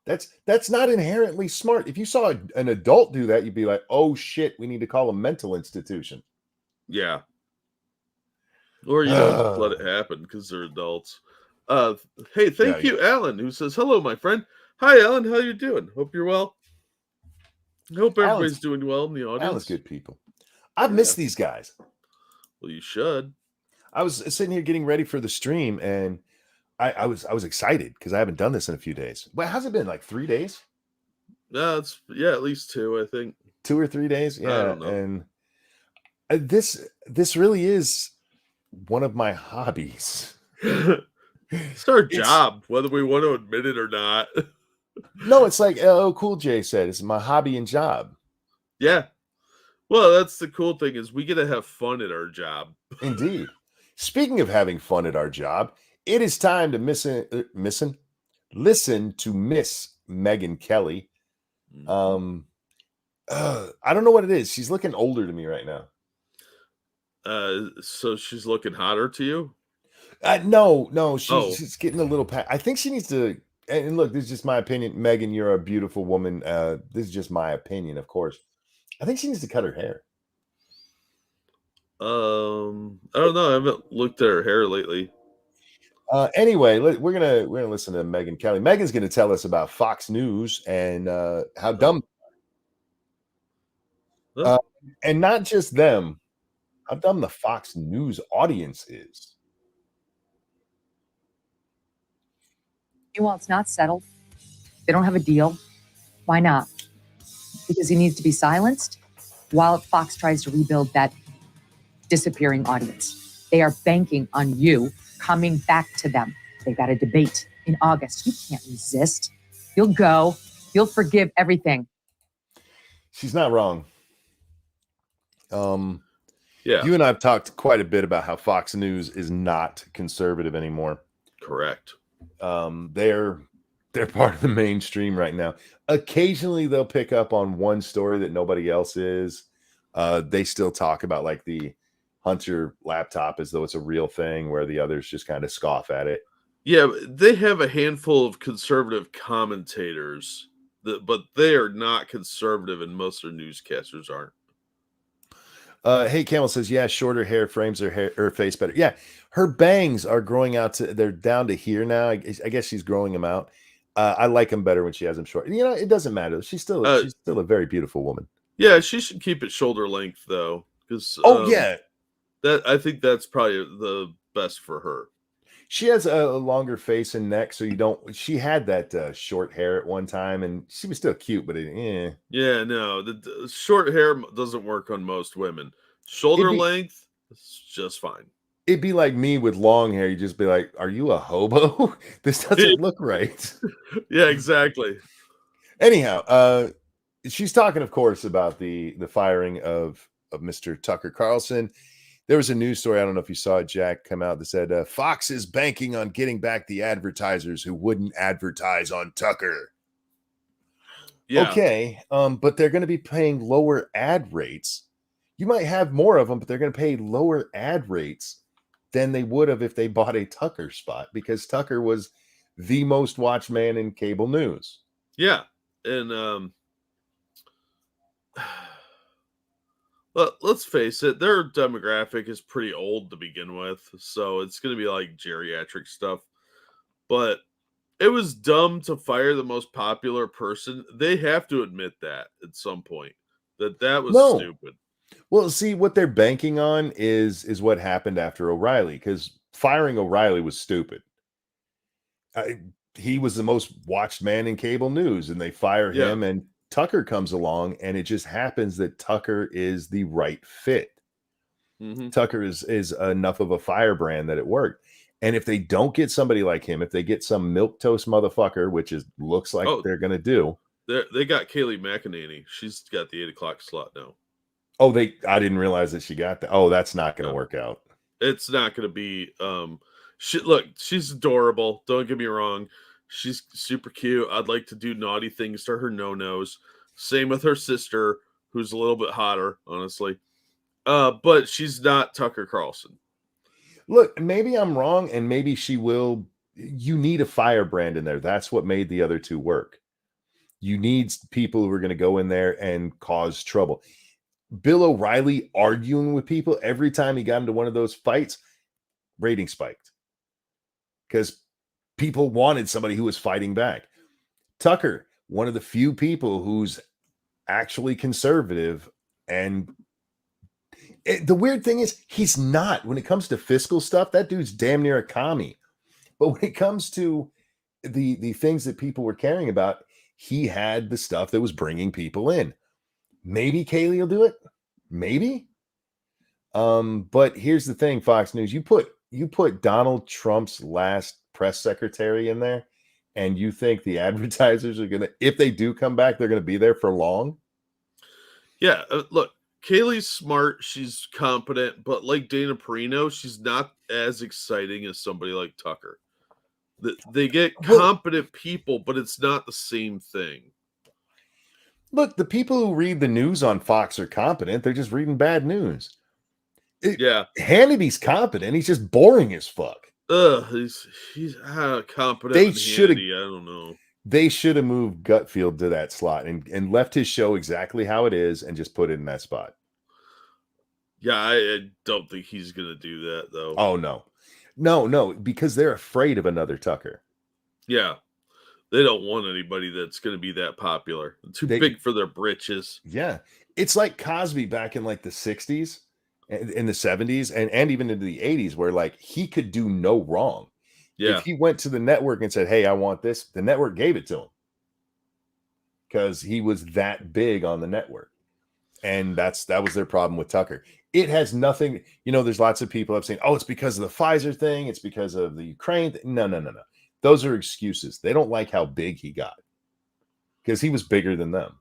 That's not inherently smart. If you saw an adult do that, you'd be like, "Oh shit, we need to call a mental institution." Yeah. Or you just let it happen because they're adults. Hey, thank you, Alan, who says, hello, my friend. Hi, Alan. How you doing? Hope you're well. I hope everybody's doing well in the audience. Alan's good people. I've missed these guys. Well, you should. I was sitting here getting ready for the stream, and I was excited because I haven't done this in a few days. Well, how's it been? Like 3 days? No, it's at least 2, I think. 2 or 3 days? Yeah. I don't know. And this really is one of my hobbies. It's our job, whether we want to admit it or not. No, it's like Cool J said, it's my hobby and job. Yeah. Well, that's the cool thing is we get to have fun at our job. Indeed. Speaking of having fun at our job, it is time to listen to Miss Megyn Kelly. I don't know what it is. She's looking older to me right now. So she's looking hotter to you? No, she's getting a little. I think she needs to and look, this is just my opinion. Megan, you're a beautiful woman. This is just my opinion, of course. I think she needs to cut her hair. I don't know. I haven't looked at her hair lately. Anyway, we're gonna listen to Megan Kelly. Megan's gonna tell us about Fox News and how dumb, and not just them, how dumb the Fox News audience is. Meanwhile, it's not settled. They don't have a deal. Why not? Because he needs to be silenced while Fox tries to rebuild that disappearing audience. They are banking on you coming back to them. They've got a debate in August. You can't resist. You'll go. You'll forgive everything. She's not wrong. Yeah. You and I have talked quite a bit about how Fox News is not conservative anymore. Correct. They're part of the mainstream right now. Occasionally they'll pick up on one story that nobody else is. They still talk about like the Hunter laptop as though it's a real thing, where the others just kind of scoff at it. Yeah, they have a handful of conservative commentators, but they are not conservative, and most of their newscasters aren't. Hey, Camel says, yeah, shorter hair frames her face better. Yeah, her bangs are growing out they're down to here now. I guess she's growing them out. I like them better when she has them short. You know, it doesn't matter. She's still a very beautiful woman. Yeah, she should keep it shoulder length though, because yeah, that I think that's probably the best for her. She has a longer face and neck, so you don't. She had that short hair at one time, and she was still cute, but Yeah, no, the short hair doesn't work on most women. Shoulder length, it's just fine. It'd be like me with long hair. You'd just be like, "Are you a hobo? This doesn't look right." Yeah, exactly. Anyhow, she's talking, of course, about the firing of Mr. Tucker Carlson. There was a news story, I don't know if you saw it, Jack, come out that said Fox is banking on getting back the advertisers who wouldn't advertise on Tucker. Yeah. Okay, but they're going to be paying lower ad rates. You might have more of them, but they're going to pay lower ad rates than they would have if they bought a Tucker spot, because Tucker was the most watched man in cable news. Yeah, and let's face it, their demographic is pretty old to begin with, so it's going to be like geriatric stuff. But it was dumb to fire the most popular person. They have to admit that at some point, that was stupid. Well, see, what they're banking on is what happened after O'Reilly, because firing O'Reilly was stupid. He was the most watched man in cable news, and they fire him, and Tucker comes along, and it just happens that Tucker is the right fit. Mm-hmm. Tucker is enough of a firebrand that it worked. And if they don't get somebody like him, if they get some milquetoast motherfucker, which looks like they're going to do. They got Kayleigh McEnany. She's got the 8 o'clock slot now. Oh, I didn't realize that she got that. Oh, that's not going to work out. It's not going to be. Look, she's adorable. Don't get me wrong. She's super cute. I'd like to do naughty things to her no-nos. Same with her sister, who's a little bit hotter, honestly. But she's not Tucker Carlson. Look, maybe I'm wrong, and maybe she will. You need a firebrand in there. That's what made the other two work. You need people who are going to go in there and cause trouble. Bill O'Reilly arguing with people every time he got into one of those fights, rating spiked. Because people wanted somebody who was fighting back. Tucker, one of the few people who's actually conservative, and the weird thing is he's not. When it comes to fiscal stuff, that dude's damn near a commie. But when it comes to the things that people were caring about, he had the stuff that was bringing people in. Maybe Kayleigh will do it. Maybe. But here's the thing, Fox News. You put Donald Trump's last press secretary in there, and you think the advertisers are going to, if they do come back, they're going to be there for long? Yeah, look, Kayleigh's smart. She's competent, but like Dana Perino, she's not as exciting as somebody like Tucker. They get competent people, but it's not the same thing. Look, the people who read the news on Fox are competent. They're just reading bad news. Hannity's competent. He's just boring as fuck. He's competent. They and should have. handy, I don't know. They should have moved Gutfield to that slot and left his show exactly how it is and just put it in that spot. Yeah, I don't think he's gonna do that though. Oh no, because they're afraid of another Tucker. Yeah, they don't want anybody that's gonna be that popular. Too big for their britches. Yeah, it's like Cosby back in like the 60s, in the 70s, and even into the 80s, where like he could do no wrong. Yeah. If he went to the network and said, "Hey, I want this," the network gave it to him because he was that big on the network. And that was their problem with Tucker. It has nothing, there's lots of people have saying, "Oh, it's because of the Pfizer thing, it's because of the Ukraine." No. Those are excuses. They don't like how big he got because he was bigger than them.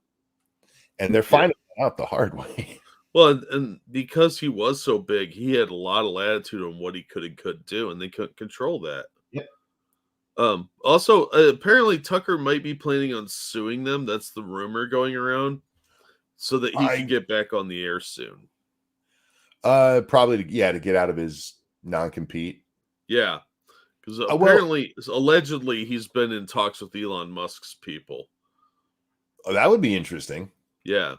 And they're finding out the hard way. Well, and because he was so big, he had a lot of latitude on what he could and couldn't do, and they couldn't control that. Yeah. Also, apparently Tucker might be planning on suing them. That's the rumor going around, so that he can get back on the air soon. Probably, to get out of his non-compete. Yeah, because apparently, allegedly, he's been in talks with Elon Musk's people. Oh, that would be interesting. Yeah.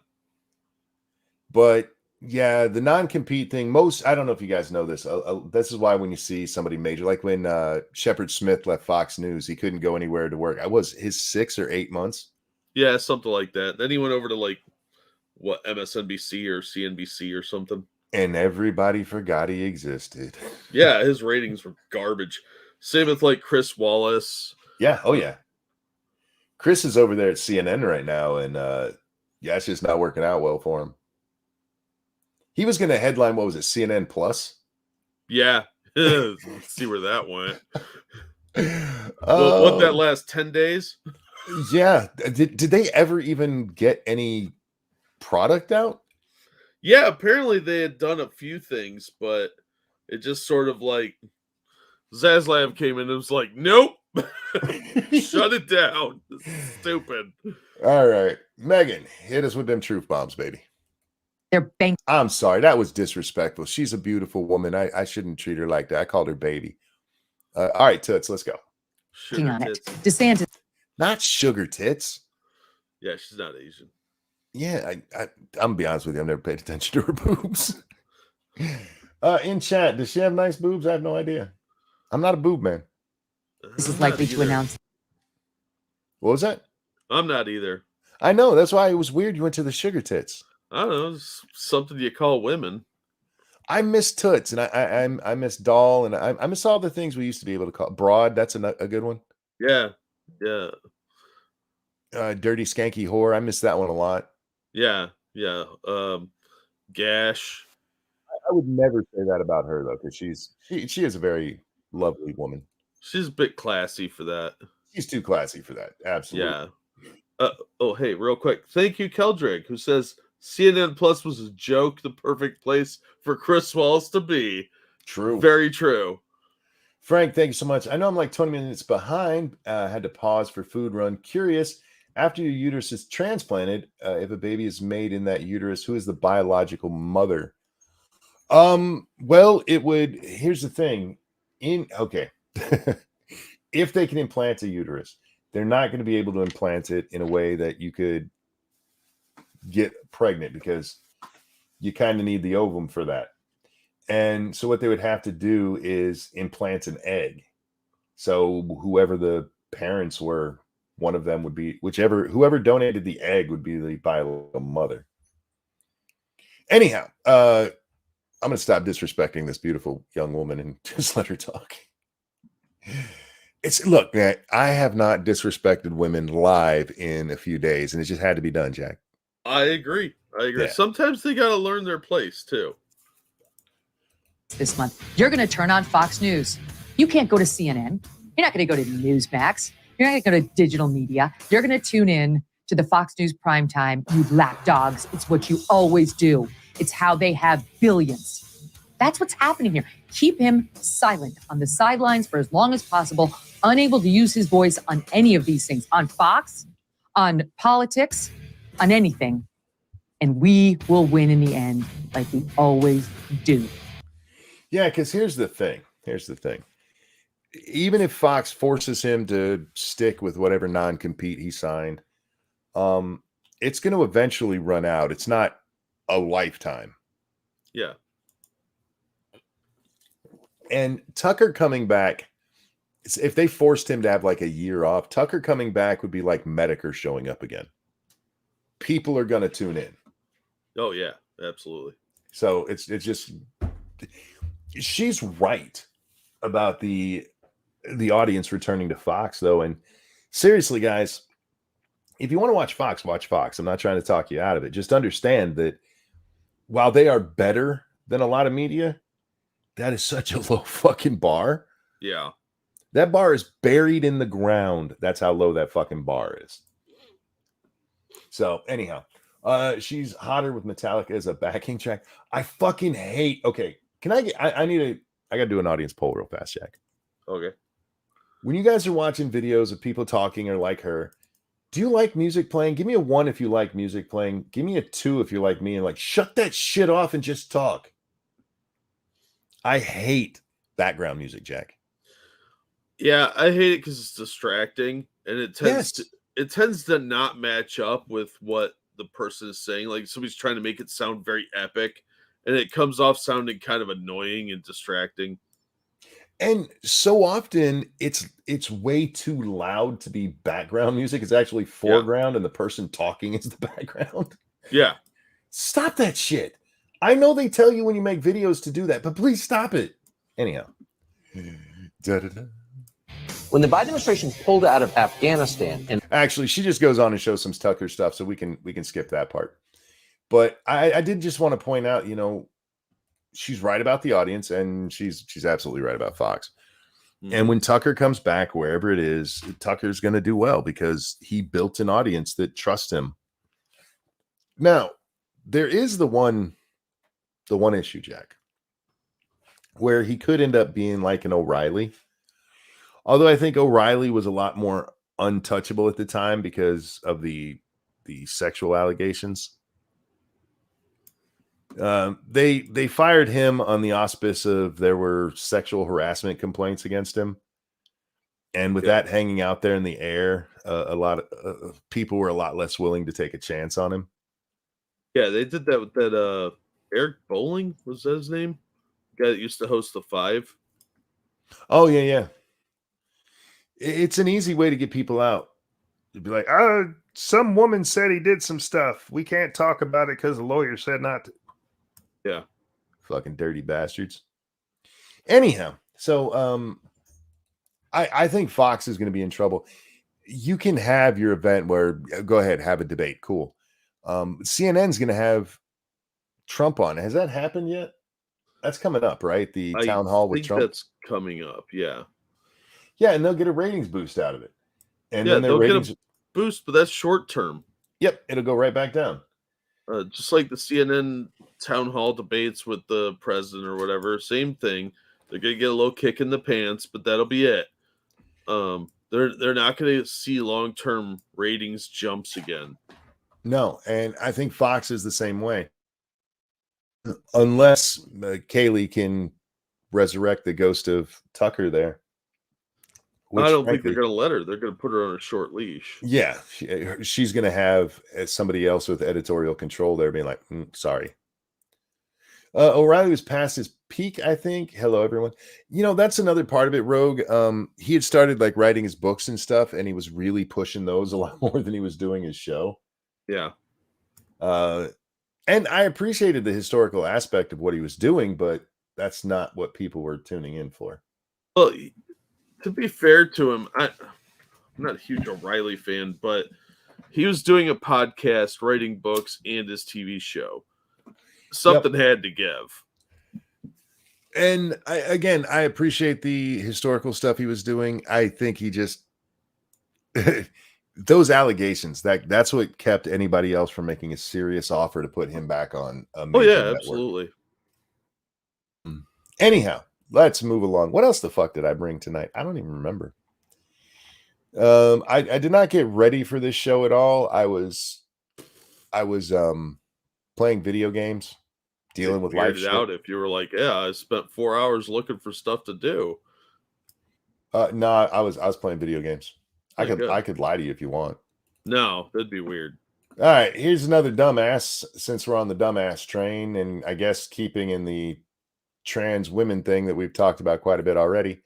But yeah, the non-compete thing, I don't know if you guys know this. This is why when you see somebody major, like when Shepard Smith left Fox News, he couldn't go anywhere to work. His 6 or 8 months. Yeah, something like that. Then he went over to MSNBC or CNBC or something. And everybody forgot he existed. Yeah, his ratings were garbage. Same with Chris Wallace. Yeah. Oh yeah. Chris is over there at CNN right now, and it's just not working out well for him. He was going to headline, what was it, CNN Plus? Yeah. Let's see where that went. What that last 10 days? Yeah. Did they ever even get any product out? Yeah, apparently they had done a few things, but it just sort of Zaslav came in and was like, nope. Shut it down. Stupid. All right. Megan, hit us with them truth bombs, baby. They're bank. I'm sorry. That was disrespectful. She's a beautiful woman. I shouldn't treat her like that. I called her baby. All right, Toots, let's go. Sugar On tits. it. DeSantis. Not sugar tits. Yeah, she's not Asian. Yeah, I'm gonna be honest with you. I've never paid attention to her boobs. In chat, does she have nice boobs? I have no idea. I'm not a boob man. This is likely to announce. What was that? I'm not either. I know. That's why it was weird. You went to the sugar tits. I don't know. It's something you call women. I miss Toots, and I miss doll, and I miss all the things we used to be able to call broad. That's a good one. Yeah. Dirty skanky whore. I miss that one a lot. Yeah. Gash. I would never say that about her though, because she is a very lovely woman. She's a bit classy for that. She's too classy for that. Absolutely. Yeah. Hey, real quick. Thank you, Keldrig, who says CNN Plus was a joke, the perfect place for Chris Wallace to be. True. Very true. Frank, thank you so much. I know I'm like 20 minutes behind. Had to pause for food run. Curious, after your uterus is transplanted, if a baby is made in that uterus, who is the biological mother? Well, here's the thing. If they can implant a uterus, they're not going to be able to implant it in a way that you could get pregnant, because you kind of need the ovum for that. And so what they would have to do is implant an egg. So whoever the parents were, one of them would be whoever donated the egg would be the biological mother. Anyhow, I'm going to stop disrespecting this beautiful young woman and just let her talk. Look, man, I have not disrespected women live in a few days, and it just had to be done, Jack. I agree. Yeah. Sometimes they got to learn their place too. This month, you're going to turn on Fox News. You can't go to CNN. You're not going to go to Newsmax. You're not going to go to digital media. You're going to tune in to the Fox News primetime. You lapdogs. It's what you always do. It's how they have billions. That's what's happening here. Keep him silent on the sidelines for as long as possible, unable to use his voice on any of these things, on Fox, on politics, on anything. And we will win in the end, like we always do. Yeah, because here's the thing. even if Fox forces him to stick with whatever non-compete he signed, it's going to eventually run out. It's not a lifetime. Yeah. And Tucker coming back, if they forced him to have like a year off, Tucker coming back would be like Medicare showing up again. People are going to tune in. Oh yeah, absolutely. So it's just, she's right about the audience returning to Fox though. And seriously, guys, if you want to watch Fox, watch Fox. I'm not trying to talk you out of it. Just understand that while they are better than a lot of media, that is such a low fucking bar. Yeah. That bar is buried in the ground. That's how low that fucking bar is. So anyhow, she's hotter with Metallica as a backing track. I fucking hate. Okay, can I get? I gotta do an audience poll real fast, Jack. Okay. When you guys are watching videos of people talking or like her, do you like music playing? Give me a 1 if you like music playing. Give me a 2 if you're like me and like shut that shit off and just talk. I hate background music, Jack. Yeah, I hate it because it's distracting and it tends to not match up with what the person is saying. Like somebody's trying to make it sound very epic and it comes off sounding kind of annoying and distracting. And so often it's way too loud to be background music. It's actually foreground and the person talking is the background. Yeah. Stop that shit. I know they tell you when you make videos to do that, but please stop it. Anyhow. When the Biden administration pulled out of Afghanistan, and actually, she just goes on and shows some Tucker stuff, so we can skip that part. But I did just want to point out, you know, she's right about the audience, and she's absolutely right about Fox. Mm-hmm. And when Tucker comes back, wherever it is, Tucker's going to do well because he built an audience that trusts him. Now, there is the one issue, Jack, where he could end up being like an O'Reilly. Although I think O'Reilly was a lot more untouchable at the time because of the sexual allegations. They fired him on the auspice of there were sexual harassment complaints against him. And with that hanging out there in the air, a lot of people were a lot less willing to take a chance on him. Yeah, they did that with that Eric Bowling, was that his name? The guy that used to host The Five. Oh, yeah. It's an easy way to get people out. You'd be like, some woman said he did some stuff. We can't talk about it because the lawyer said not to. Yeah. Fucking dirty bastards. Anyhow, so I think Fox is going to be in trouble. You can have your event where, go ahead, have a debate. Cool. CNN's going to have Trump on. Has that happened yet? That's coming up, right? The town hall with Trump. That's coming up, yeah. Yeah, and they'll get a ratings boost out of it. And yeah, then their ratings get a boost, but that's short term. Yep, it'll go right back down. Just like the CNN town hall debates with the president or whatever, same thing. They're gonna get a little kick in the pants, but that'll be it. They're not gonna see long term ratings jumps again. No, and I think Fox is the same way. Unless Kaylee can resurrect the ghost of Tucker there. I don't think they're going to let her. They're going to put her on a short leash. Yeah, she's going to have somebody else with editorial control there being like, sorry. O'Reilly was past his peak, I think. Hello, everyone. You know, that's another part of it, Rogue. He had started like writing his books and stuff, and he was really pushing those a lot more than he was doing his show. Yeah. And I appreciated the historical aspect of what he was doing, but that's not what people were tuning in for. Well, to be fair to him, I'm not a huge O'Reilly fan, but he was doing a podcast, writing books, and his TV show. Something had to give. And I appreciate the historical stuff he was doing. I think he just those allegations that's what kept anybody else from making a serious offer to put him back on a major network. Absolutely. Anyhow, let's move along. What else the fuck did I bring tonight? I don't even remember. I did not get ready for this show at all. I was playing video games, dealing with life shit. Out if you were like, I spent 4 hours looking for stuff to do. No, I was playing video games. I Okay. could lie to you if you want. No, that'd be weird. All right, here's another dumbass. Since we're on the dumbass train, and I guess keeping in the trans women thing that we've talked about quite a bit already.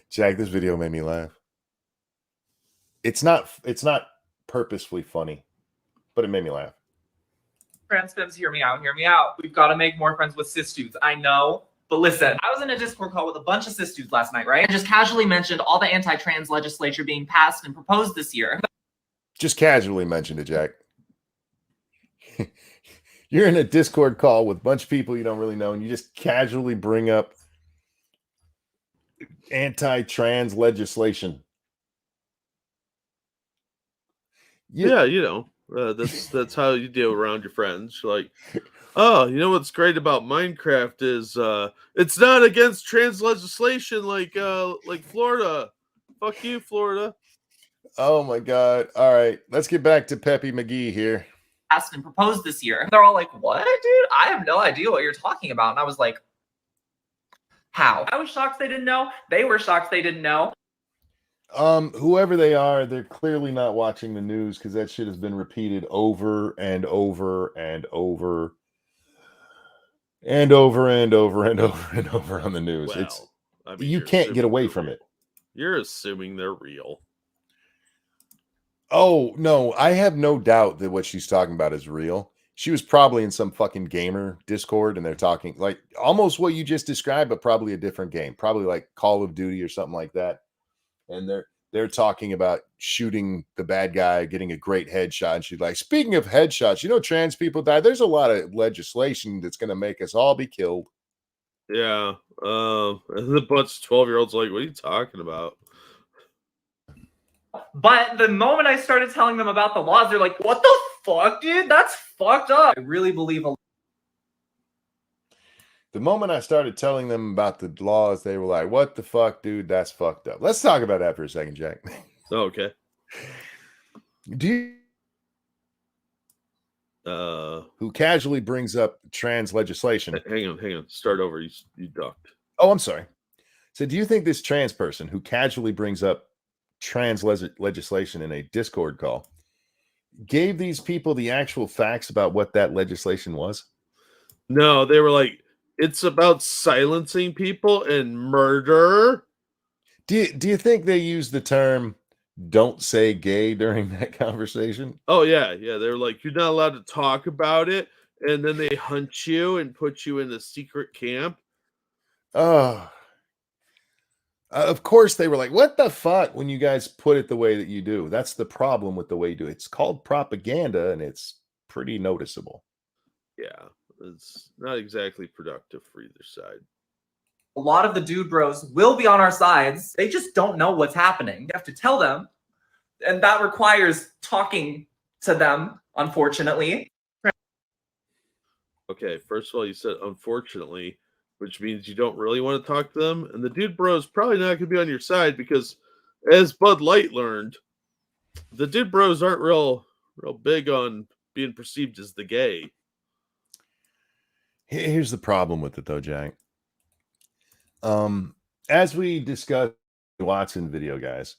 Jack, this video made me laugh. It's not purposefully funny, but it made me laugh. Trans femmes, hear me out. Hear me out. We've got to make more friends with cis dudes. I know. But listen, I was in a Discord call with a bunch of cis dudes last night, right? I just casually mentioned all the anti-trans legislature being passed and proposed this year. Just casually mentioned it, Jack. You're in a Discord call with a bunch of people you don't really know, and you just casually bring up anti-trans legislation. Yeah, that's how you deal around your friends. Like, oh, you know what's great about Minecraft is it's not against trans legislation like Florida. Fuck you, Florida. Oh my God. All right, let's get back to Peppy McGee here. Passed and proposed this year. They're all like, what, dude? I have no idea what you're talking about. And I was like, how? I was shocked they didn't know. They were shocked they didn't know. Whoever they are, they're clearly not watching the news because that shit has been repeated over and over and over and over and over and over and over on the news. Well, you can't get away from it. You're assuming they're real. Oh no, I have no doubt that what she's talking about is real. She was probably in some fucking gamer Discord and they're talking like almost what you just described, but probably a different game, probably like Call of Duty or something like that. And they're talking about shooting the bad guy, getting a great headshot. And she's like, speaking of headshots, you know, trans people die. There's a lot of legislation that's going to make us all be killed. Yeah. And the bunch of 12-year-olds like, what are you talking about? But the moment I started telling them about the laws, they're like, what the fuck, dude? That's fucked up. I really believe the moment I started telling them about the laws, they were like, what the fuck, dude? That's fucked up. Let's talk about that for a second, Jack. Okay. Do you who casually brings up trans legislation? Hang on. Start over. You ducked. Oh, I'm sorry. So do you think this trans person who casually brings up trans legislation in a Discord call gave these people the actual facts about what that legislation was? No, they were like, it's about silencing people and murder. Do you think they used the term "don't say gay" during that conversation? Oh yeah. They're like, you're not allowed to talk about it, and then they hunt you and put you in a secret camp. Oh, of course they were like, what the fuck when you guys put it the way that you do. That's the problem with the way you do it. It's called propaganda, and it's pretty noticeable. Yeah, it's not exactly productive for either side. a lot of the dude bros will be on our sides. They just don't know what's happening. You have to tell them. And that requires talking to them, unfortunately. Okay, first of all, you said unfortunately, which means you don't really want to talk to them. And the dude bro is probably not going to be on your side because, as Bud Light learned, the dude bros aren't real big on being perceived as the gay. Here's the problem with it, though, Jack. As we discussed in the Watson video, guys,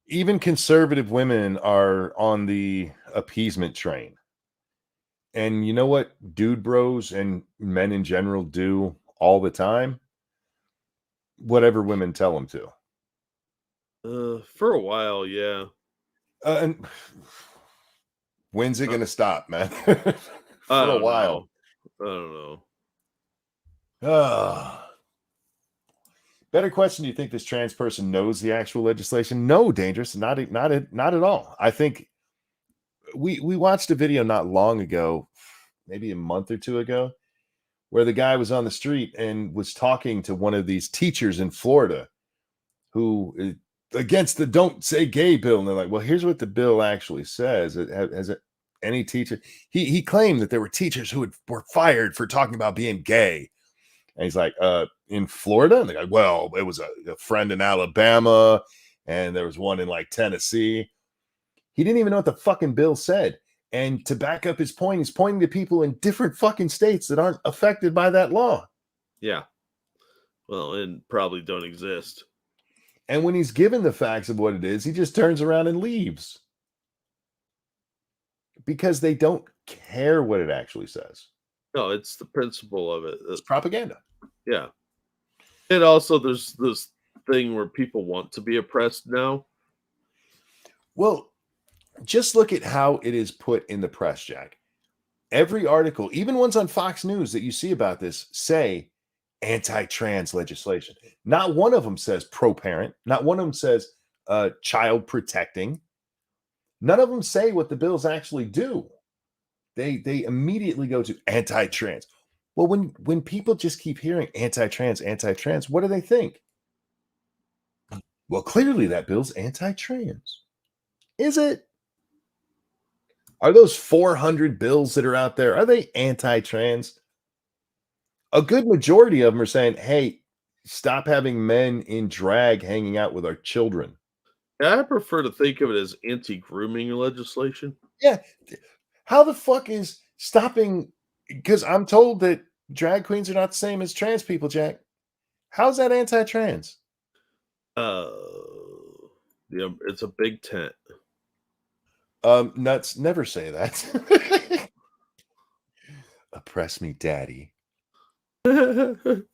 even conservative women are on the appeasement train. And you know what dude bros and men in general do all the time? Whatever women tell them to. For a while, yeah. And when's it going to stop, man? For a while. I don't know. Better question, do you think this trans person knows the actual legislation? No, Dangerous. Not at all. I think we watched a video not long ago, maybe a month or two ago, where the guy was on the street and was talking to one of these teachers in Florida who against the Don't Say Gay bill. And they're like, well, here's what the bill actually says. Any teacher, he claimed that there were teachers who were fired for talking about being gay. And he's like, in Florida? And they're like, well, it was a friend in Alabama, and there was one in like Tennessee. He didn't even know what the fucking bill said. And to back up his point, he's pointing to people in different fucking states that aren't affected by that law. Yeah. Well, and probably don't exist. And when he's given the facts of what it is, he just turns around and leaves. Because they don't care what it actually says. No, it's the principle of it. It's propaganda. Yeah. And also there's this thing where people want to be oppressed now. Well, just look at how it is put in the press, Jack. Every article, even ones on Fox News that you see about this, say anti-trans legislation. Not one of them says pro-parent. Not one of them says child protecting. None of them say what the bills actually do. They immediately go to anti-trans. Well, when people just keep hearing anti-trans, what do they think? Well, clearly that bill's anti-trans. Is it? Are those 400 bills that are out there, are they anti-trans? A good majority of them are saying, hey, stop having men in drag hanging out with our children. I prefer to think of it as anti-grooming legislation. Yeah. How the fuck is stopping? Because I'm told that drag queens are not the same as trans people, Jack. How's that anti-trans? Yeah, it's a big tent. Nuts, never say that. Oppress me, daddy. You're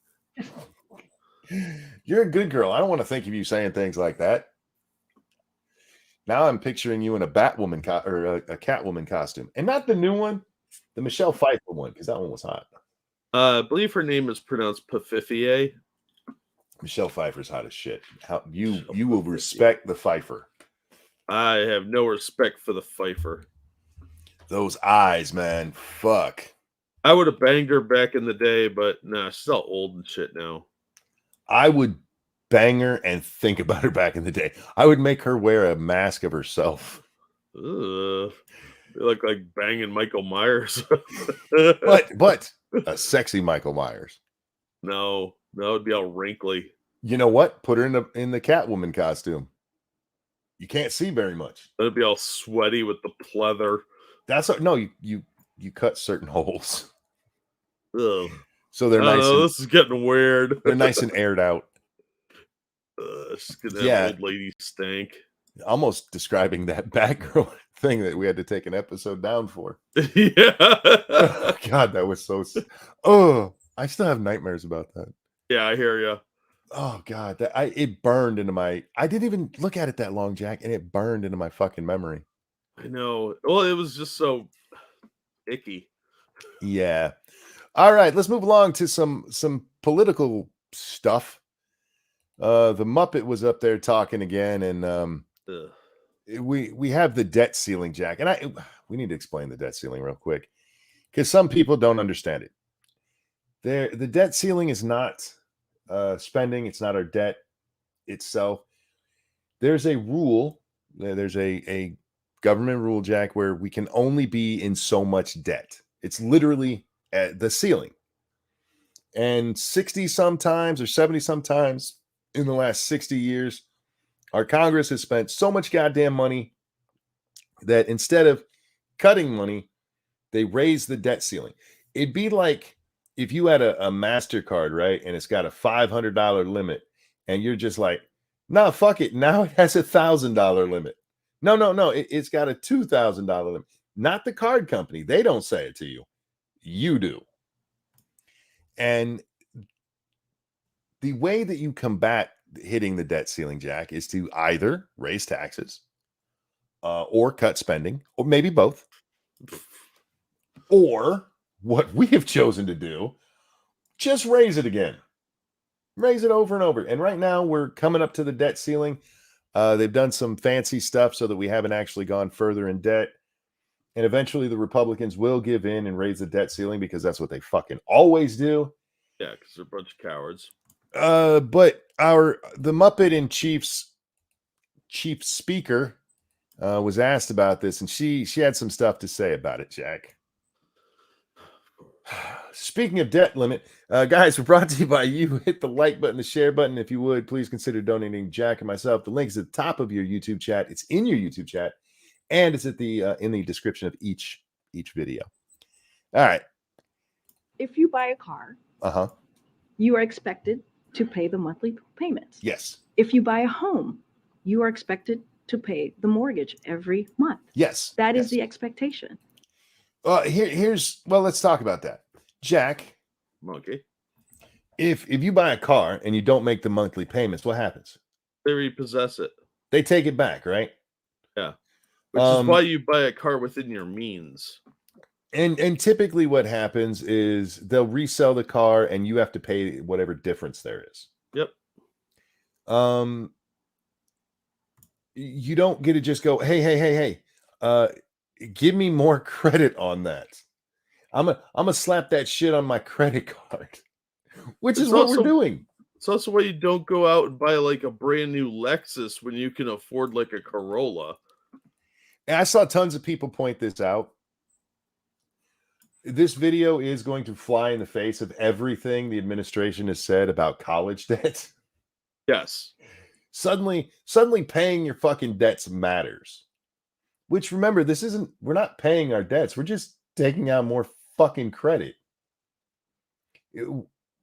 a good girl. I don't want to think of you saying things like that. Now I'm picturing you in a Batwoman or a Catwoman costume, and not the new one, the Michelle Pfeiffer one, because that one was hot. I believe her name is pronounced Pfiffier. Michelle Pfeiffer's hot as shit. How you will respect the Pfeiffer. I have no respect for the Pfeiffer. Those eyes, man. Fuck. I would have banged her back in the day, but nah, she's all old and shit now. I would bang her and think about her back in the day. I would make her wear a mask of herself. They look like banging Michael Myers. but a sexy Michael Myers. No, that would be all wrinkly. You know what? Put her in the Catwoman costume. You can't see very much. That'd be all sweaty with the pleather. That's no, you cut certain holes. Ugh. So they're nice. This is getting weird. They're nice and aired out. She's gonna have old lady stank. Almost describing that Batgirl thing that we had to take an episode down for. Yeah. Oh, God, that was so. Oh, I still have nightmares about that. Yeah, I hear you. Oh God, it burned into my. I didn't even look at it that long, Jack, and it burned into my fucking memory. I know. Well, it was just so icky. Yeah. All right, let's move along to some political stuff. The Muppet was up there talking again, and we have the debt ceiling, Jack, and we need to explain the debt ceiling real quick because some people don't understand it. The debt ceiling is not spending; it's not our debt itself. There's a rule. There's a government rule, Jack, where we can only be in so much debt. It's literally at the ceiling. And 60 sometimes or 70 sometimes in the last 60 years, our Congress has spent so much goddamn money that instead of cutting money, they raise the debt ceiling. It'd be like if you had a MasterCard, right? And it's got a $500 limit and you're just like, no, fuck it. Now it has $1,000 limit. No. It's got a $2,000 limit. Not the card company. They don't say it to you. You do. And the way that you combat hitting the debt ceiling, Jack, is to either raise taxes or cut spending, or maybe both. Or what we have chosen to do, just raise it again. Raise it over and over. And right now we're coming up to the debt ceiling. They've done some fancy stuff so that we haven't actually gone further in debt. And eventually the Republicans will give in and raise the debt ceiling because that's what they fucking always do. Yeah, because they're a bunch of cowards. But the Muppet and Chief Speaker was asked about this, and she had some stuff to say about it, Jack. Speaking of debt limit, guys, we're brought to you by you. Hit the like button, the share button. If you would, please consider donating Jack and myself. The link is at the top of your YouTube chat. It's in your YouTube chat. And it's at the in the description of each video. All right. If you buy a car, Uh-huh. you are expected to pay the monthly payments. Yes. If you buy a home, you are expected to pay the mortgage every month. Yes. That is yes. the expectation. Here's let's talk about that. Jack, Monkey. If you buy a car and you don't make the monthly payments, what happens? They repossess it. They take it back, right? Yeah. Which is why you buy a car within your means. And typically what happens is they'll resell the car and you have to pay whatever difference there is. Yep. You don't get to just go, hey, give me more credit on that. I'm gonna slap that shit on my credit card, which is what we're doing. It's also why you don't go out and buy like a brand new Lexus when you can afford like a Corolla. And I saw tons of people point this out. This video is going to fly in the face of everything the administration has said about college debt. Yes. Suddenly paying your fucking debts matters. Which, remember, we're not paying our debts. We're just taking out more fucking credit.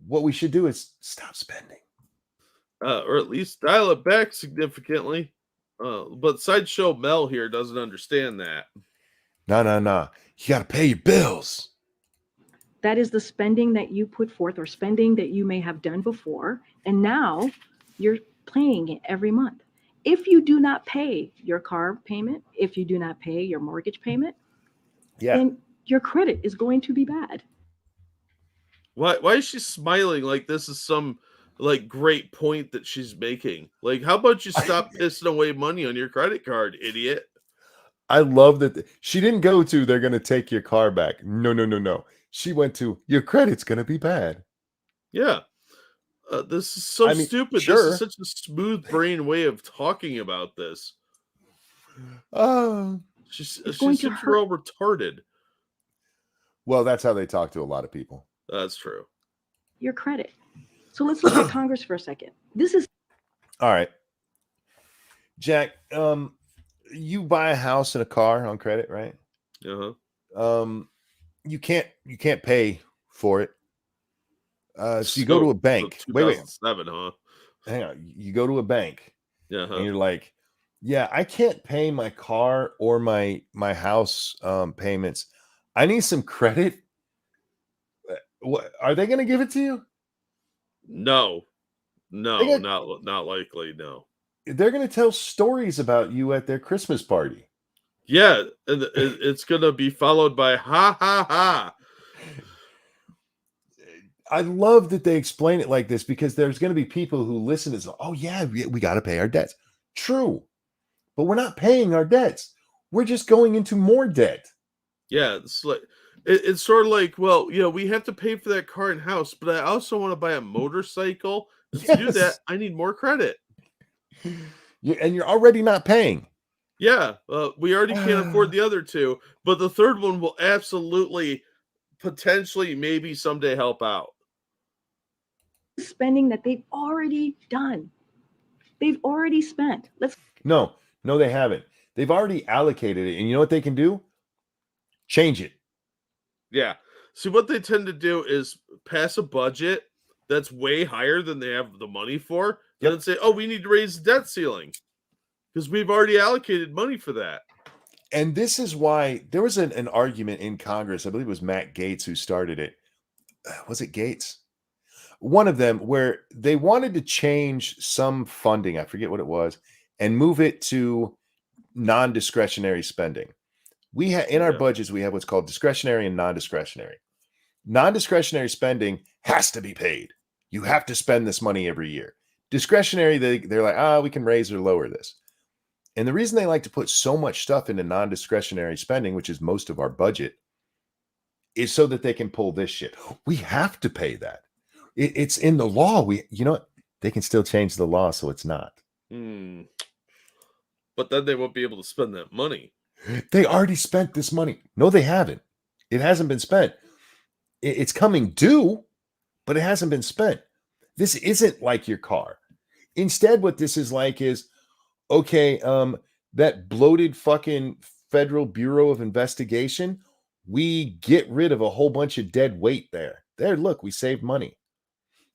What we should do is stop spending. Or at least dial it back significantly. But Sideshow Mel here doesn't understand that. No. You got to pay your bills. That is the spending that you put forth or spending that you may have done before. And now you're paying it every month. If you do not pay your car payment, if you do not pay your mortgage payment, then your credit is going to be bad. Why is she smiling like this is some like great point that she's making? Like, how about you stop pissing away money on your credit card, idiot? I love that she didn't go to they're going to take your car back. No. She went to your credit's going to be bad. Yeah. This is so stupid. Sure. This is such a smooth brain way of talking about this. She seems real retarded. Well, that's how they talk to a lot of people. That's true. Your credit. So let's look at Congress for a second. This is all right. Jack, you buy a house and a car on credit, right? Uh-huh. You can't pay for it. So you go to a bank. Wait. 2007, hang on. You go to a bank. Yeah. And you're like, yeah, I can't pay my car or my house payments. I need some credit. What are they going to give it to you? No, not likely. No, they're going to tell stories about you at their Christmas party. Yeah, and it's going to be followed by ha ha ha. I love that they explain it like this because there's going to be people who listen to this. Oh yeah, we got to pay our debts. True, but we're not paying our debts. We're just going into more debt. Yeah, it's sort of like, well, we have to pay for that car and house, but I also want to buy a motorcycle. To do that, I need more credit. And you're already not paying. Yeah, we already can't afford the other two, but the third one will absolutely, potentially, maybe someday help out. Spending that they've already done. They've already spent. No, they haven't. They've already allocated it, and you know what they can do? Change it. Yeah. See, what they tend to do is pass a budget that's way higher than they have the money for, and then say, "Oh, we need to raise the debt ceiling because we've already allocated money for that." And this is why there was an argument in Congress. I believe it was Matt Gaetz who started it. Was it Gates? One of them, where they wanted to change some funding, I forget what it was, and move it to non-discretionary spending. We have in our budgets, we have what's called discretionary and non-discretionary. Non-discretionary spending has to be paid. You have to spend this money every year. Discretionary, they're like, we can raise or lower this. And the reason they like to put so much stuff into non-discretionary spending, which is most of our budget, is so that they can pull this shit. We have to pay that. It's in the law. They can still change the law so it's not. But then they won't be able to spend that money. They already spent this money. No, they haven't. It hasn't been spent. It's coming due, but it hasn't been spent. This isn't like your car. Instead, what this is like is, okay, that bloated fucking Federal Bureau of Investigation, we get rid of a whole bunch of dead weight there. There, look, we saved money.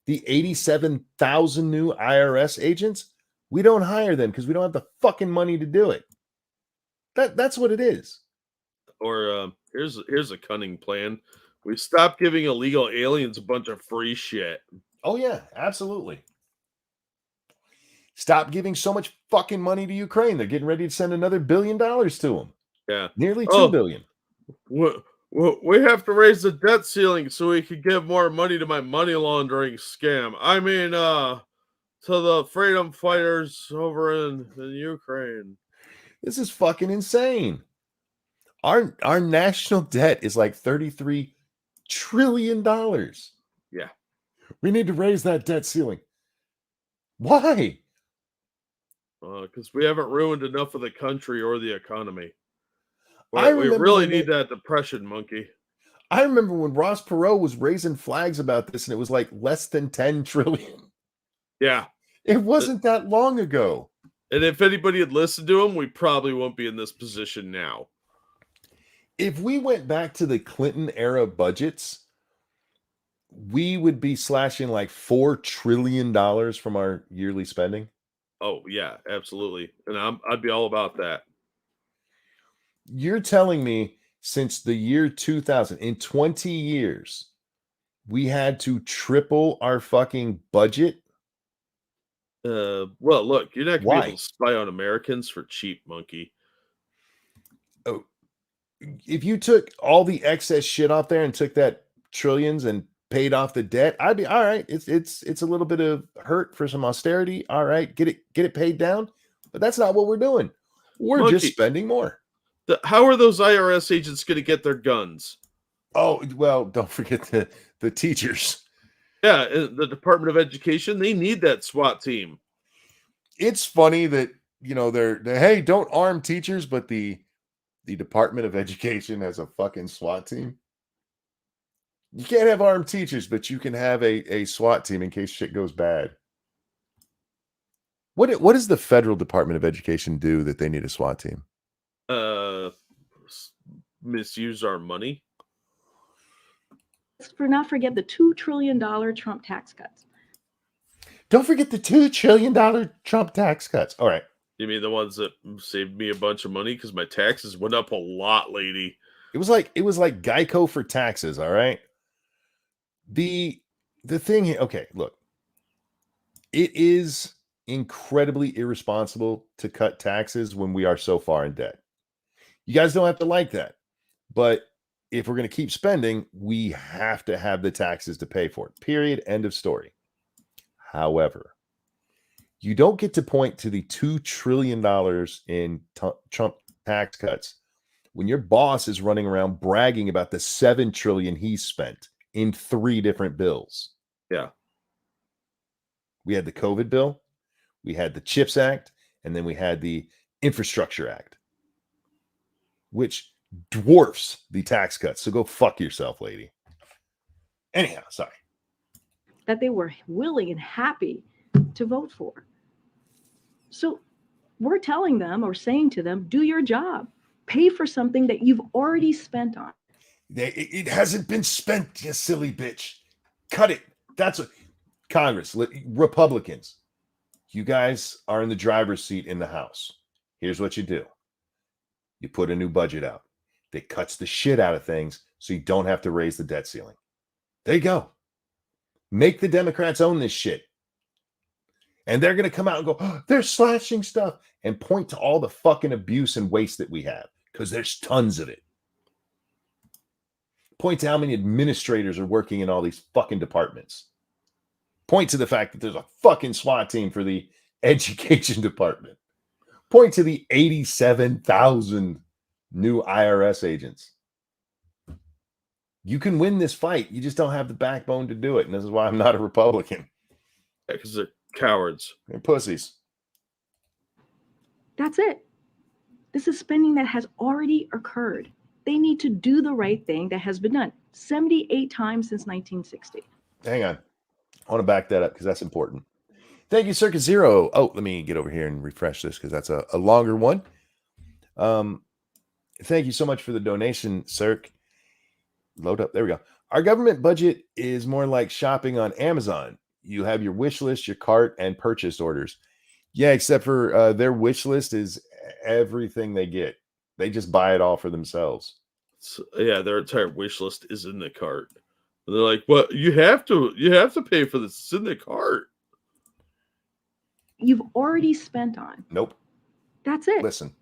The 87,000 new IRS agents, we don't hire them because we don't have the fucking money to do it. That's what it is. Or here's a cunning plan. We stop giving illegal aliens a bunch of free shit. Oh yeah, absolutely. Stop giving so much fucking money to Ukraine. They're getting ready to send another $1 billion to them. Yeah. Nearly $2 billion. We have to raise the debt ceiling so we can give more money to my money laundering scam. I mean, to the freedom fighters over in Ukraine. This is fucking insane. Our national debt is like $33 trillion. Yeah. We need to raise that debt ceiling. Why? Because we haven't ruined enough of the country or the economy. I We remember really when need that depression monkey. I remember when Ross Perot was raising flags about this, and it was like less than 10 trillion. Yeah. It wasn't that long ago. And if anybody had listened to him, we probably won't be in this position now. If we went back to the Clinton era budgets, we would be slashing like $4 trillion from our yearly spending. Oh, yeah, absolutely. And I'd be all about that. You're telling me since the year 2000, in 20 years, we had to triple our fucking budget? Well, look, you're not going to be able to spy on Americans for cheap, monkey. Oh, if you took all the excess shit off there and took that trillions and paid off the debt, I'd be all right. It's a little bit of hurt for some austerity. All right, get it paid down. But that's not what we're doing. We're just spending more. How are those IRS agents going to get their guns? Oh, well, don't forget the teachers. Yeah, the Department of Education, they need that SWAT team. It's funny that, they're hey, don't arm teachers, but the Department of Education has a fucking SWAT team. You can't have armed teachers, but you can have a SWAT team in case shit goes bad. What does the federal Department of Education do that they need a SWAT team? Misuse our money. Let's not forget the $2 trillion Trump tax cuts. Don't forget the $2 trillion Trump tax cuts. All right. You mean the ones that saved me a bunch of money because my taxes went up a lot, lady? It was like Geico for taxes. All right. The thing here. Okay, look. It is incredibly irresponsible to cut taxes when we are so far in debt. You guys don't have to like that, but if we're going to keep spending, we have to have the taxes to pay for it. Period. End of story. However, you don't get to point to the $2 trillion in Trump tax cuts when your boss is running around bragging about the $7 trillion he spent in 3 different bills. Yeah. We had the COVID bill, we had the CHIPS Act, and then we had the Infrastructure Act, which dwarfs the tax cuts. So go fuck yourself, lady. Anyhow, sorry. That they were willing and happy to vote for. So we're telling them or saying to them, do your job. Pay for something that you've already spent on. It hasn't been spent, you silly bitch. Cut it. That's what Congress, Republicans, you guys are in the driver's seat in the House. Here's what you do. You put a new budget out that cuts the shit out of things so you don't have to raise the debt ceiling. There you go. Make the Democrats own this shit. And they're going to come out and go, oh, they're slashing stuff, and point to all the fucking abuse and waste that we have, because there's tons of it. Point to how many administrators are working in all these fucking departments. Point to the fact that there's a fucking SWAT team for the education department. Point to the 87,000 new IRS agents. You can win this fight. You just don't have the backbone to do it. And this is why I'm not a Republican. Yeah, because they're cowards. They're pussies. That's it. This is spending that has already occurred. They need to do the right thing that has been done 78 times since 1960. Hang on. I want to back that up because that's important. Thank you, Circuit Zero. Oh, let me get over here and refresh this because that's a longer one. Thank you so much for the donation, Cirque. Load up. There we go. Our government budget is more like shopping on Amazon. you have your wish list, your cart, and purchase orders. Yeah, except for their wish list is everything they get. They just buy it all for themselves. So, yeah, their entire wish list is in the cart. And they're like, "Well, you have to pay for this. It's in the cart." You've already spent on. Nope. That's it. Listen.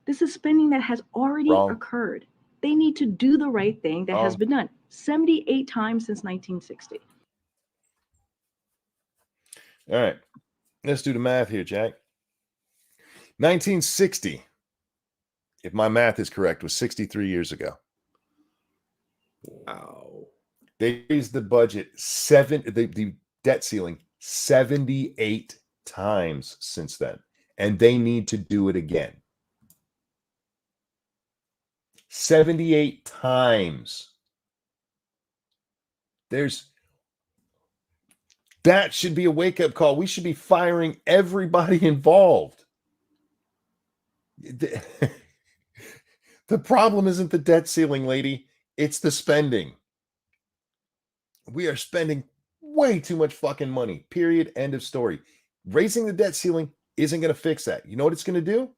This is spending that has already occurred. They need to do the right thing that has been done 78 times since 1960. All right. Let's do the math here, Jack. 1960, if my math is correct, was 63 years ago. Wow. They raised the budget the debt ceiling 78 times since then. And they need to do it again. 78 times. That should be a wake-up call. We should be firing everybody involved. The problem isn't the debt ceiling, lady. It's the spending. We are spending way too much fucking money. Period. End of story. Raising the debt ceiling isn't going to fix that. You know what it's going to do?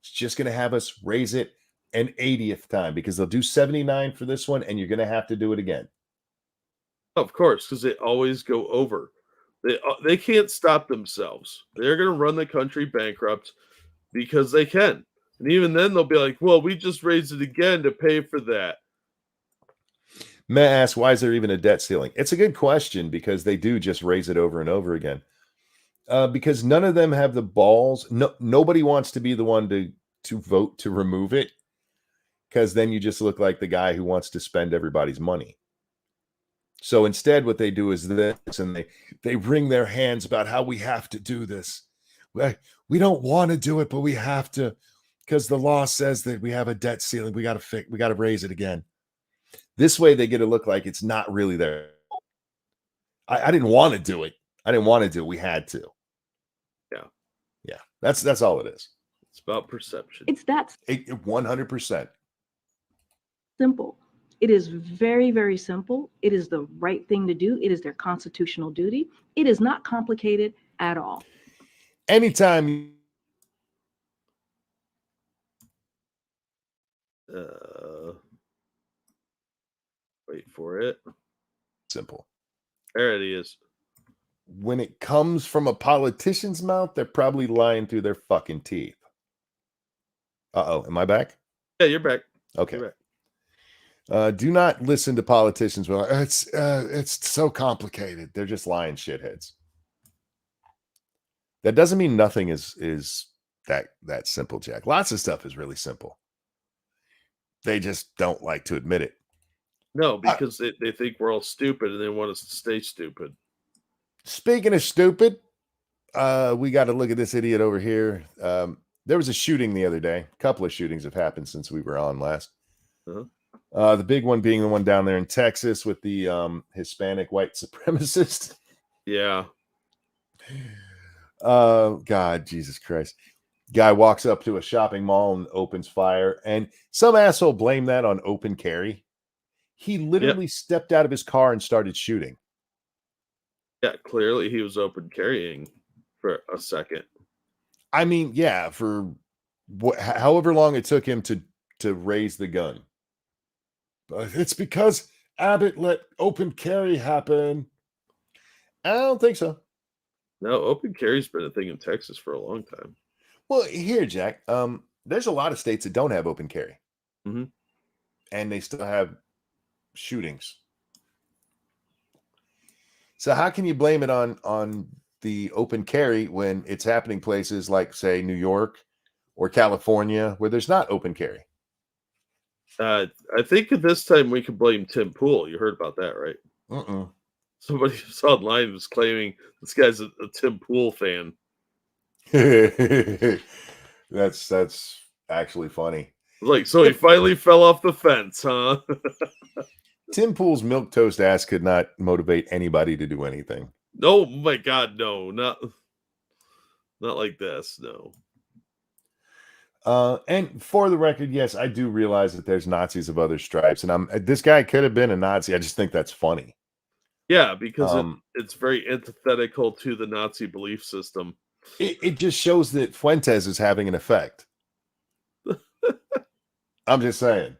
It's just going to have us raise it an 80th time because they'll do 79 for this one, and you're going to have to do it again. Of course, because they always go over. They can't stop themselves. They're going to run the country bankrupt because they can. And even then, they'll be like, well, we just raised it again to pay for that. May I ask, why is there even a debt ceiling? It's a good question because they do just raise it over and over again. Because none of them have the balls. Nobody wants to be the one to vote to remove it, because then you just look like the guy who wants to spend everybody's money. So instead, what they do is this, and they wring their hands about how we have to do this. We don't want to do it, but we have to, because the law says that we have a debt ceiling. We got to raise it again. This way, they get to look like it's not really there. I didn't want to do it. We had to. Yeah. That's all it is. It's about perception. It's that 100%. simple. It is very, very simple. It is the right thing to do. It is their constitutional duty. It is not complicated at all. Anytime. Wait for it. Simple. There it is. When it comes from a politician's mouth, they're probably lying through their fucking teeth. Uh-oh. Am I back? Yeah, you're back. Okay. You're back. Do not listen to politicians. Well, it's so complicated. They're just lying shitheads. That doesn't mean nothing is that simple, Jack. Lots of stuff is really simple. They just don't like to admit it. No, because they think we're all stupid and they want us to stay stupid. Speaking of stupid, we got to look at this idiot over here. There was a shooting the other day. A couple of shootings have happened since we were on last. Uh-huh. The big one being the one down there in Texas with the Hispanic white supremacist. Yeah. God, Jesus Christ. Guy walks up to a shopping mall and opens fire, and some asshole blamed that on open carry. He literally stepped out of his car and started shooting. Yeah, clearly he was open carrying for a second. I mean, yeah, for however long it took him to raise the gun. But it's because Abbott let open carry happen. I don't think so. No, open carry's been a thing in Texas for a long time. Well, here, Jack, there's a lot of states that don't have open carry. Mm-hmm. And they still have shootings. So how can you blame it on the open carry when it's happening places like, say, New York or California where there's not open carry? I think at this time we could blame Tim Pool. You heard about that, right? Somebody online was claiming this guy's a Tim Pool fan. That's actually funny. Like, so he finally fell off the fence, huh? Tim Pool's milquetoast ass could not motivate anybody to do anything. No, my God, no, not like this, no. And for the record, yes, I do realize that there's Nazis of other stripes, and this guy could have been a Nazi. I just think that's funny. Yeah, because it's very antithetical to the Nazi belief system. It just shows that Fuentes is having an effect. I'm just saying.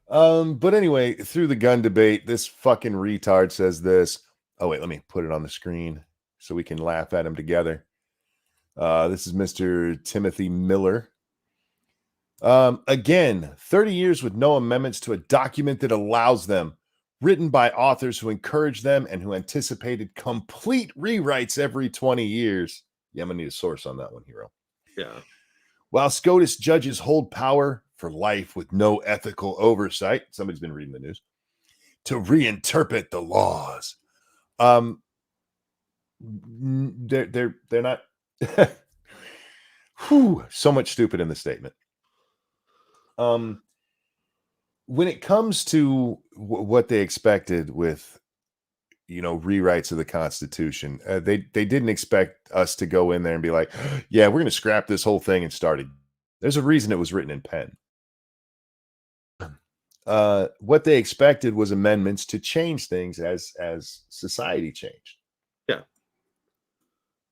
But anyway, through the gun debate, this fucking retard says this. Oh, wait, let me put it on the screen so we can laugh at him together. This is Mr. Timothy Miller. Again, 30 years with no amendments to a document that allows them, written by authors who encouraged them and who anticipated complete rewrites every 20 years. Yeah, I'm going to need a source on that one, Hero. Yeah. While SCOTUS judges hold power for life with no ethical oversight, somebody's been reading the news, to reinterpret the laws. They're not. Whew, so much stupid in the statement. When it comes to what they expected with, rewrites of the Constitution, they didn't expect us to go in there and be like, yeah, we're going to scrap this whole thing and start it. There's a reason it was written in pen. What they expected was amendments to change things as society changed. Yeah.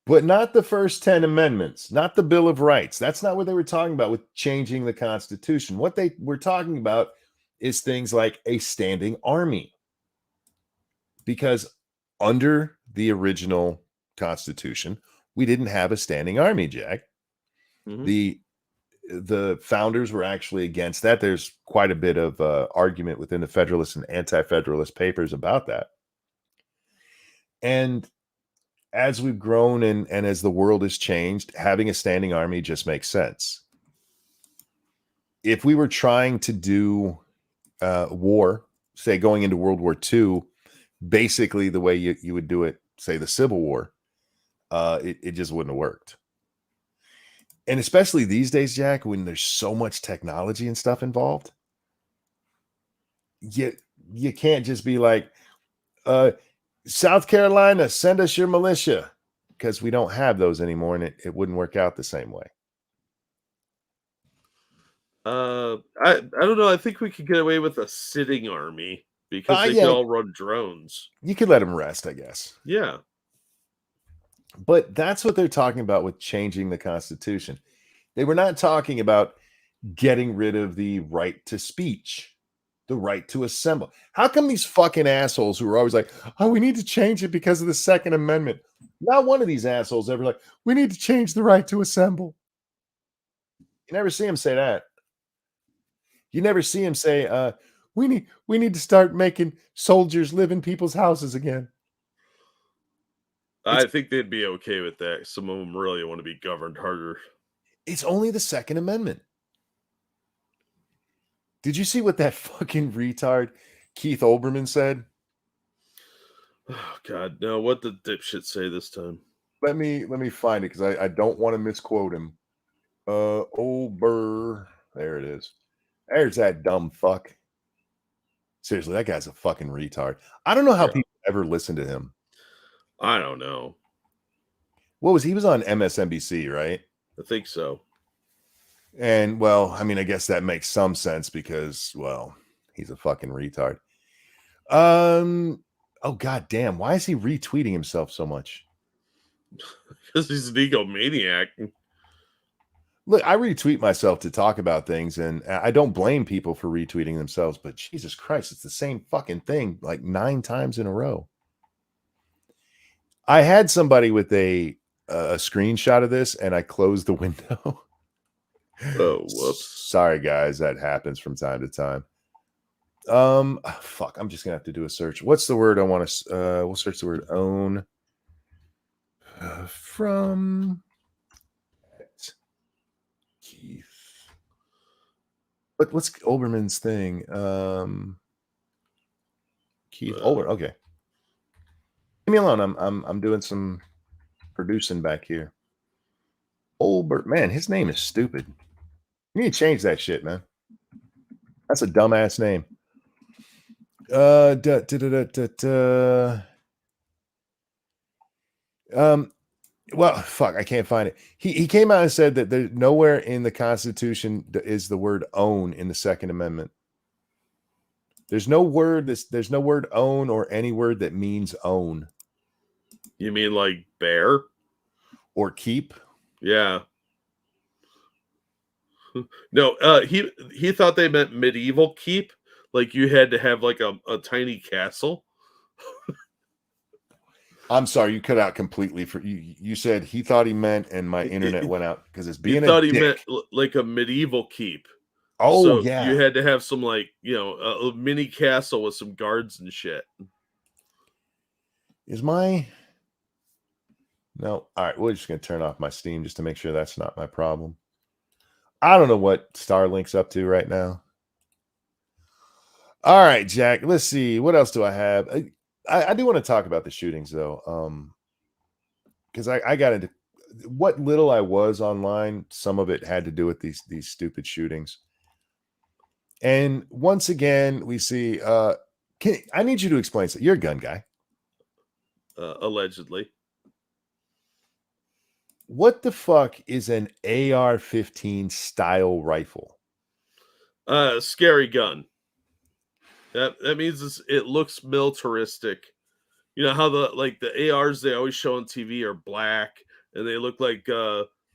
But not the first 10 amendments, not the Bill of Rights. That's not what they were talking about with changing the Constitution. What they were talking about is things like a standing army. Because under the original Constitution, we didn't have a standing army, Jack. Mm-hmm. The founders were actually against that. There's quite a bit of argument within the Federalist and Anti-Federalist papers about that. And as we've grown and as the world has changed, having a standing army just makes sense. If we were trying to do war, say going into World War II, basically the way you would do it, say the Civil War, it just wouldn't have worked. And especially these days, Jack, when there's so much technology and stuff involved, you can't just be like, South Carolina, send us your militia, because we don't have those anymore, and it wouldn't work out the same way. I don't know. I think we could get away with a sitting army because they could all run drones. You could let them rest, I guess. Yeah. But that's what they're talking about with changing the Constitution. They were not talking about getting rid of the right to speech, the right to assemble. How come these fucking assholes who are always like, oh, we need to change it because of the Second Amendment? Not one of these assholes ever like, we need to change the right to assemble. You never see him say that. You never see him say, we need to start making soldiers live in people's houses again. I think they'd be okay with that. Some of them really want to be governed harder. It's only the Second Amendment. Did you see what that fucking retard Keith Olbermann said? Oh God, no! What did dipshit say this time? Let me find it because I don't want to misquote him. Olber, there it is. There's that dumb fuck. Seriously, that guy's a fucking retard. I don't know how people ever listen to him. I don't know. What was he was on MSNBC, right? I think so. And well, I mean, I guess that makes some sense because, well, he's a fucking retard. Oh god damn, why is he retweeting himself so much? Because he's an egomaniac. Look, I retweet myself to talk about things, and I don't blame people for retweeting themselves, but Jesus Christ, it's the same fucking thing like 9 times in a row. I had somebody with a screenshot of this, and I closed the window. Oh, whoops. Sorry, guys. That happens from time to time. Fuck. I'm just going to have to do a search. What's the word I want to... we'll search the word own. From... Keith. What's Olbermann's thing? Keith Olbermann. Okay. Leave me alone. I'm doing some producing back here. Olbert, man, his name is stupid. You need to change that shit, man. That's a dumbass name. Well, fuck, I can't find it. He came out and said that there's nowhere in the Constitution is the word own in the Second Amendment. There's no word. There's no word own or any word that means own. You mean like bear or keep? Yeah. No, he thought they meant medieval keep, like you had to have like a tiny castle. I'm sorry, you cut out completely. For you said he thought he meant, and my internet went out because it's being he thought a he dick. meant like a medieval keep. Oh so yeah, you had to have some like a mini castle with some guards and shit. Is my no? All right, we're just gonna turn off my Steam just to make sure that's not my problem. I don't know what Starlink's up to right now. All right, Jack. Let's see. What else do I have? I do want to talk about the shootings though, because I got into what little I was online. Some of it had to do with these stupid shootings. And once again, we see. I need you to explain something. You're a gun guy. Allegedly. What the fuck is an AR-15 style rifle? Scary gun. That means it looks militaristic. You know how the ARs they always show on TV are black and they look like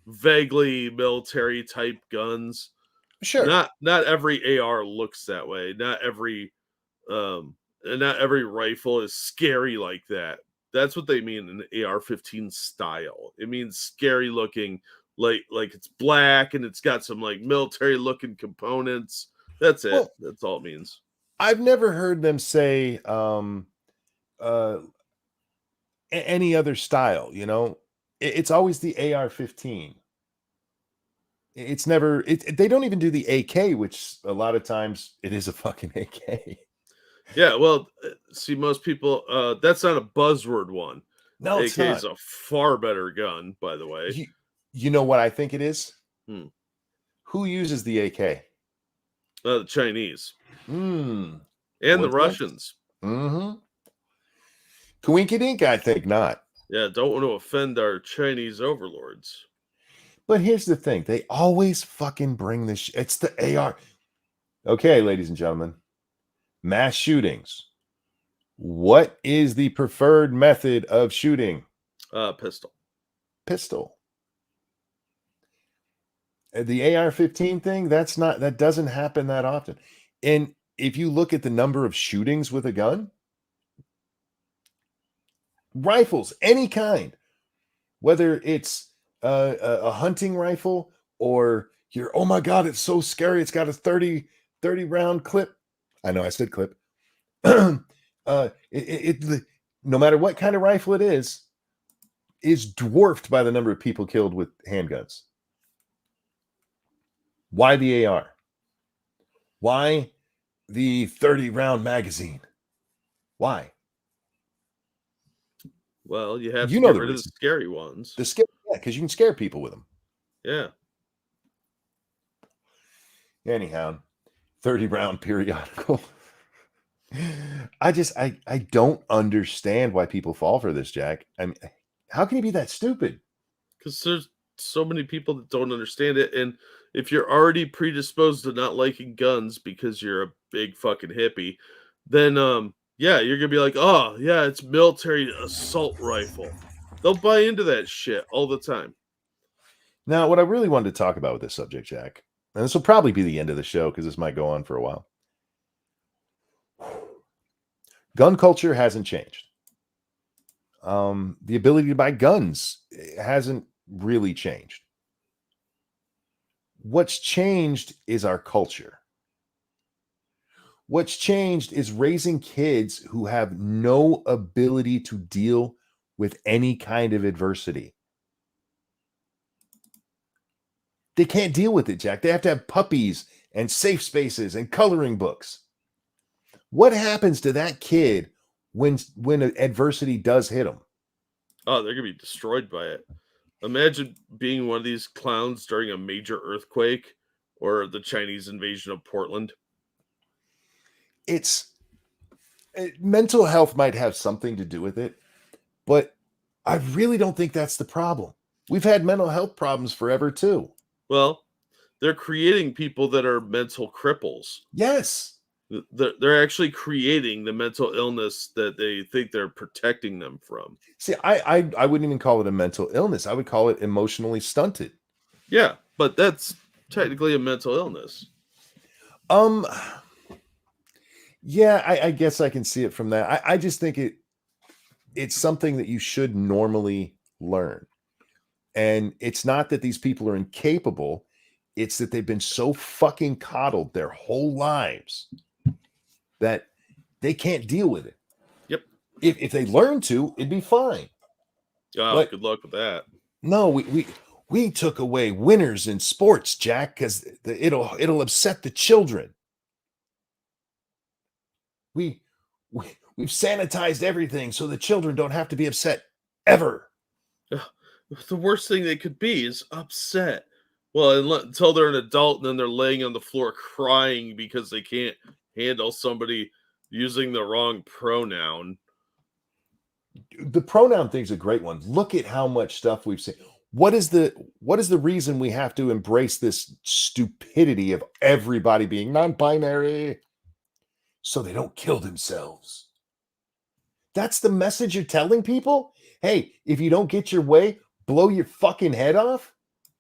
vaguely military type guns. Sure. Not every AR looks that way. Not every rifle is scary like that. That's what they mean in AR-15 style. It means scary looking, like it's black and it's got some like military looking components. That's it. Well, that's all it means. I've never heard them say any other style. You know, it's always the AR-15. It's never. They don't even do the AK, which a lot of times it is a fucking AK. Yeah, well, see, most people, that's not a buzzword one. No, AK it's not. is a far better gun, by the way. You know what I think it is? Who uses the AK? The Chinese. And the Russians. Mm-hmm. Coinkydink, I think not. Yeah, don't want to offend our Chinese overlords. But here's the thing. They always fucking bring this. It's the AR. Okay, ladies and gentlemen. Mass shootings. What is the preferred method of shooting? Pistol. Pistol. The AR-15 thing, that doesn't happen that often. And if you look at the number of shootings with a gun, rifles, any kind, whether it's a hunting rifle or oh my God, it's so scary. It's got a 30 round clip. I know I said clip. No matter what kind of rifle it is dwarfed by the number of people killed with handguns. Why the AR? Why the 30 round magazine? Why? Well, you have to get rid of the scary ones. Yeah, because you can scare people with them. Yeah. Anyhow, 30 round periodical. I don't understand why people fall for this, Jack. I mean, how can you be that stupid? Because there's so many people that don't understand it. And if you're already predisposed to not liking guns because you're a big fucking hippie, then yeah, you're gonna be like, oh yeah, it's military assault rifle. They'll buy into that shit all the time. Now, what I really wanted to talk about with this subject, Jack, and this will probably be the end of the show because this might go on for a while. Gun culture hasn't changed. The ability to buy guns hasn't really changed. What's changed is our culture. What's changed is raising kids who have no ability to deal with any kind of adversity. They can't deal with it, Jack. They have to have puppies and safe spaces and coloring books. What happens to that kid when adversity does hit them? Oh, they're gonna be destroyed by it. Imagine being one of these clowns during a major earthquake or the Chinese invasion of Portland. Mental health might have something to do with it, but I really don't think that's the problem. We've had mental health problems forever too. Well, they're creating people that are mental cripples. Yes. They're actually creating the mental illness that they think they're protecting them from. See, I wouldn't even call it a mental illness. I would call it emotionally stunted. Yeah, but that's technically a mental illness. Yeah, I guess I can see it from that. I just think it's something that you should normally learn. And it's not that these people are incapable, it's that they've been so fucking coddled their whole lives that they can't deal with it. Yep. If they learn to, it'd be fine. Oh, But good luck with that. no, we took away winners in sports, Jack, because it'll upset the children. We've sanitized everything so the children don't have to be upset ever. The worst thing they could be is upset. Well, until they're an adult and then they're laying on the floor crying because they can't handle somebody using the wrong pronoun. The pronoun thing's a great one. Look at how much stuff we've seen. What is the reason we have to embrace this stupidity of everybody being non-binary? So they don't kill themselves. That's the message you're telling people? Hey, if you don't get your way, blow your fucking head off?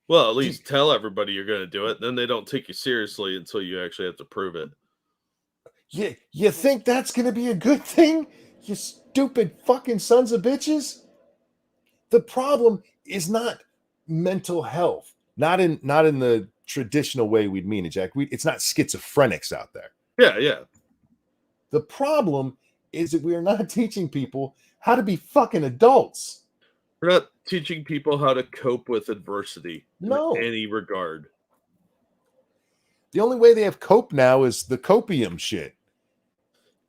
Well, at least tell everybody you're going to do it. Then they don't take you seriously until you actually have to prove it. You think that's going to be a good thing? You stupid fucking sons of bitches? The problem is not mental health. Not in the traditional way we'd mean it, Jack. It's not schizophrenics out there. Yeah. The problem is that we are not teaching people how to be fucking adults. We're not teaching people how to cope with adversity in any regard. The only way they have cope now is the copium shit.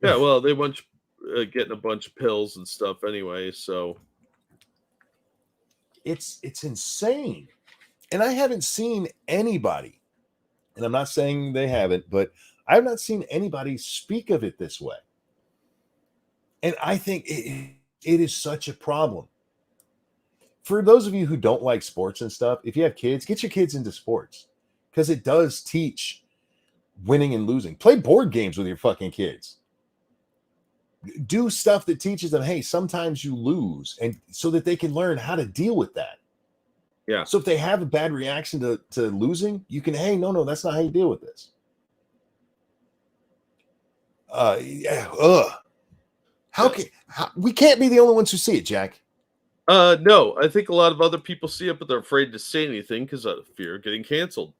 Yeah, well, they want getting a bunch of pills and stuff anyway, so it's insane. And I haven't seen anybody, and I'm not saying they haven't, but I have not seen anybody speak of it this way. And I think it is such a problem. For those of you who don't like sports and stuff, if you have kids, get your kids into sports because it does teach winning and losing. Play board games with your fucking kids. Do stuff that teaches them, hey, sometimes you lose, and so that they can learn how to deal with that. Yeah. So if they have a bad reaction to losing, you can, hey, no, that's not how you deal with this. We can't be the only ones who see it, Jack. No, I think a lot of other people see it, but they're afraid to say anything because of fear of getting canceled.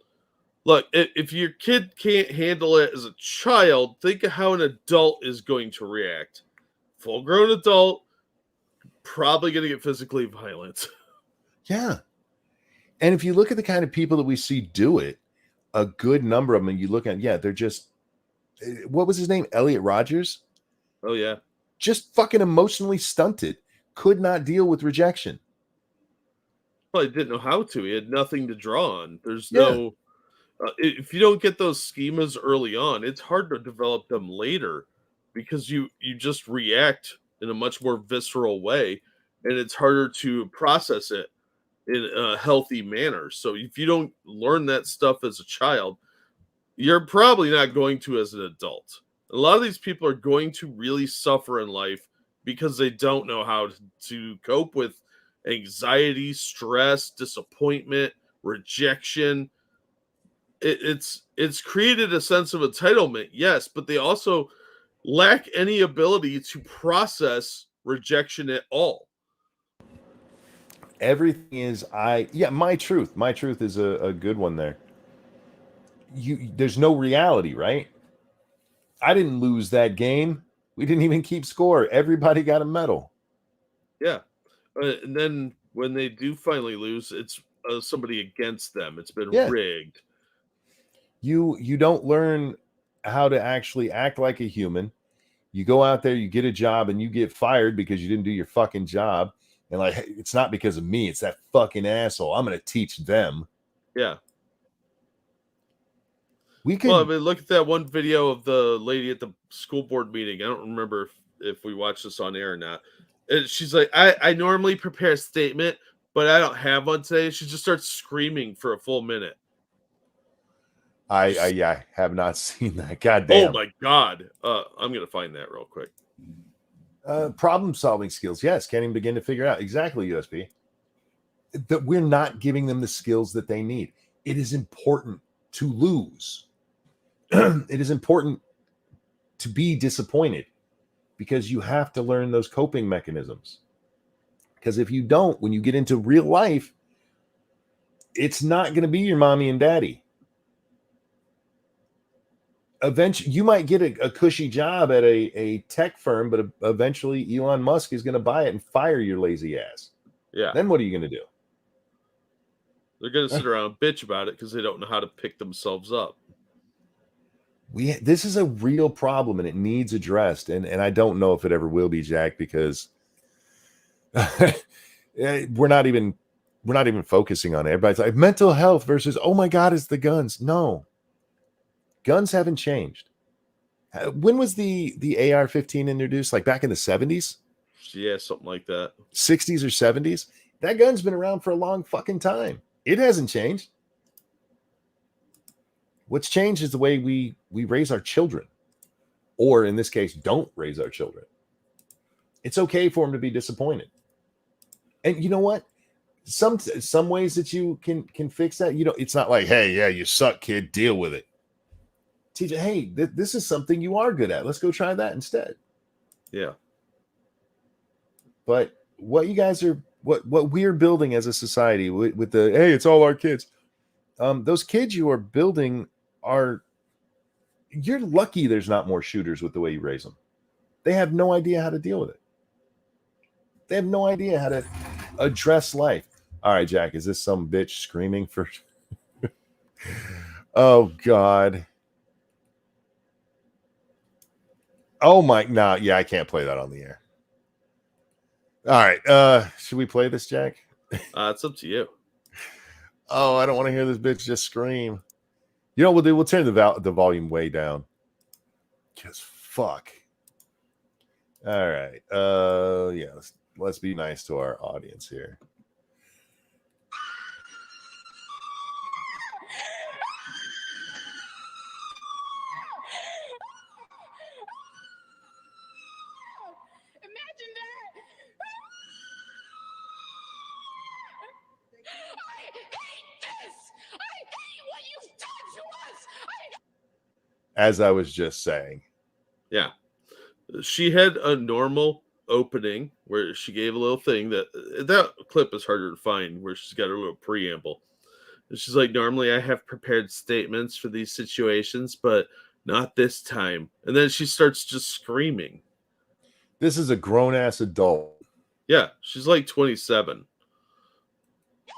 Look, if your kid can't handle it as a child, think of how an adult is going to react. Full-grown adult, probably going to get physically violent. Yeah. And if you look at the kind of people that we see do it, a good number of them, and you look at, they're just, what was his name? Elliot Rodgers? Oh, yeah. Just fucking emotionally stunted. Could not deal with rejection. Well, he didn't know how to. He had nothing to draw on. There's no... if you don't get those schemas early on, it's hard to develop them later because you just react in a much more visceral way, and it's harder to process it in a healthy manner. So if you don't learn that stuff as a child, you're probably not going to as an adult. A lot of these people are going to really suffer in life because they don't know how to cope with anxiety, stress, disappointment, rejection. It's created a sense of entitlement, yes, but they also lack any ability to process rejection at all. Everything is my truth. My truth is a good one there. There's no reality, right? I didn't lose that game. We didn't even keep score. Everybody got a medal. Yeah. And then when they do finally lose, it's somebody against them. It's been rigged. You don't learn how to actually act like a human. You go out there, you get a job, and you get fired because you didn't do your fucking job. And like, hey, it's not because of me. It's that fucking asshole. I'm going to teach them. Yeah. Well, I mean, look at that one video of the lady at the school board meeting. I don't remember if we watched this on air or not. And she's like, I normally prepare a statement, but I don't have one today. She just starts screaming for a full minute. I have not seen that. God Oh damn. my god. I'm gonna find that real quick. Problem solving skills. Yes, can't even begin to figure out. Exactly, USB. That we're not giving them the skills that they need. It is important to lose. It is important to be disappointed because you have to learn those coping mechanisms. Because if you don't, when you get into real life, it's not going to be your mommy and daddy. Eventually, you might get a cushy job at a tech firm, but eventually Elon Musk is going to buy it and fire your lazy ass. Yeah. Then what are you going to do? They're going to sit around and bitch about it because they don't know how to pick themselves up. This is a real problem and it needs addressed. And I don't know if it ever will be, Jack, because we're not even focusing on it. Everybody's like mental health versus, oh my God, it's the guns. No, guns haven't changed. When was the AR-15 introduced? Like back in the 70s? Yeah, something like that. 60s or 70s? That gun's been around for a long fucking time. It hasn't changed. What's changed is the way we raise our children, or in this case, don't raise our children. It's okay for them to be disappointed. And you know what? Some ways that you can fix that. You know, it's not like, hey, yeah, you suck, kid, deal with it. Teach it, hey, this is something you are good at. Let's go try that instead. Yeah. But what you guys are, what we're building as a society with the, hey, it's all our kids. Those kids you are building you're lucky there's not more shooters with the way you raise them. They have no idea how to deal with it. They have no idea how to address life. All right, Jack, is this some bitch screaming for? Oh God. Oh my, no, yeah, I can't play that on the air. All right, should we play this, Jack? It's up to you. Oh, I don't want to hear this bitch just scream. You know what we'll do? We'll turn the volume way down. Just fuck. All right. Yeah, let's be nice to our audience here. Imagine that. I hate this. I hate what you've done to us. As I was just saying. Yeah. She had a normal opening where she gave a little thing that clip is harder to find, where she's got her little preamble. And she's like, normally I have prepared statements for these situations, but not this time. And then she starts just screaming. This is a grown-ass adult. Yeah, she's like 27. What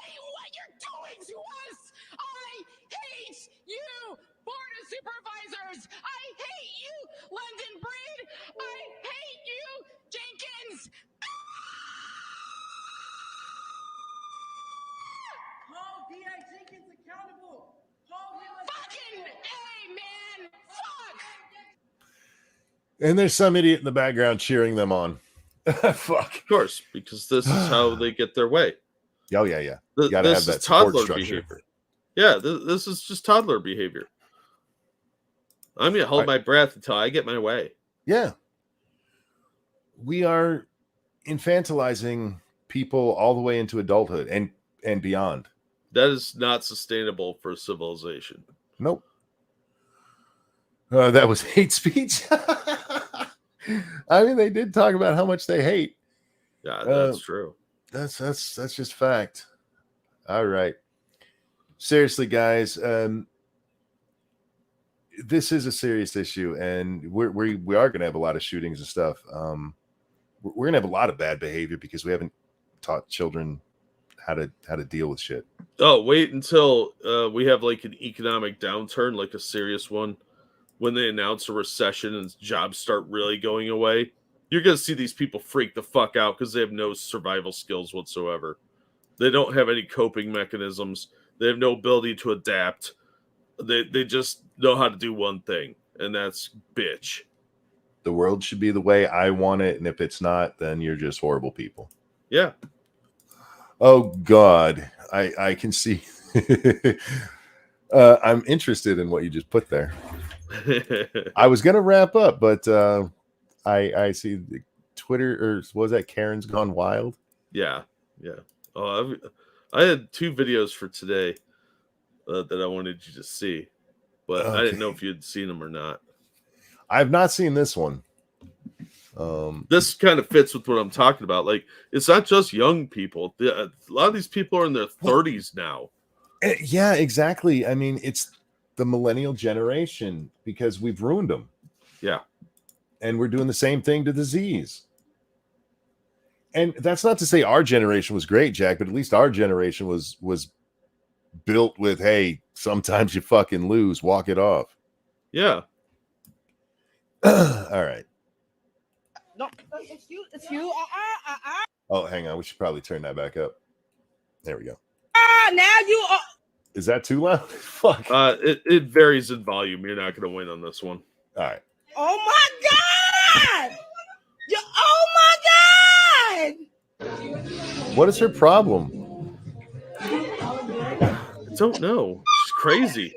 you're doing to us. I hate you, Board of Supervisors. I hate you, London Breed. I hate you, Jenkins. Hold D.I. Jenkins accountable. Hold him fucking A, man. Fuck. And there's some idiot in the background cheering them on. Fuck. Of course, because this is how they get their way. Oh, yeah. You gotta this have that is toddler support structure. behavior. Yeah, this is just toddler behavior. I'm going to hold my breath until I get my way. Yeah. We are infantilizing people all the way into adulthood and beyond. That is not sustainable for civilization. Nope. That was hate speech. I mean, they did talk about how much they hate. Yeah, that's true. That's just fact. All right. Seriously, guys, this is a serious issue, and we are going to have a lot of shootings and stuff. We're going to have a lot of bad behavior because we haven't taught children how to deal with shit. Oh, wait until we have like an economic downturn, like a serious one, when they announce a recession and jobs start really going away. You're going to see these people freak the fuck out because they have no survival skills whatsoever. They don't have any coping mechanisms. They have no ability to adapt. They just know how to do one thing, and that's bitch. The world should be the way I want it, and if it's not, then you're just horrible people. Yeah. Oh God, I can see. I'm interested in what you just put there. I was gonna wrap up, but I see the Twitter, or what was that, Karen's Gone Wild? Yeah. Oh, I had 2 videos for today that I wanted you to see, but I didn't know if you had seen them or not. I've not seen this one. This kind of fits with what I'm talking about. Like, it's not just young people. A lot of these people are in their 30s now. Yeah, exactly. I mean, it's the millennial generation because we've ruined them. Yeah. And we're doing the same thing to the Z's. And that's not to say our generation was great, Jack, but at least our generation was built with, hey, sometimes you fucking lose, walk it off. Yeah. All right. No, it's you. Oh, hang on. We should probably turn that back up. There we go. Now you are. Is that too loud? Fuck. It varies in volume. You're not going to win on this one. All right. Oh my God! Oh my God! What is her problem? I don't know. She's crazy.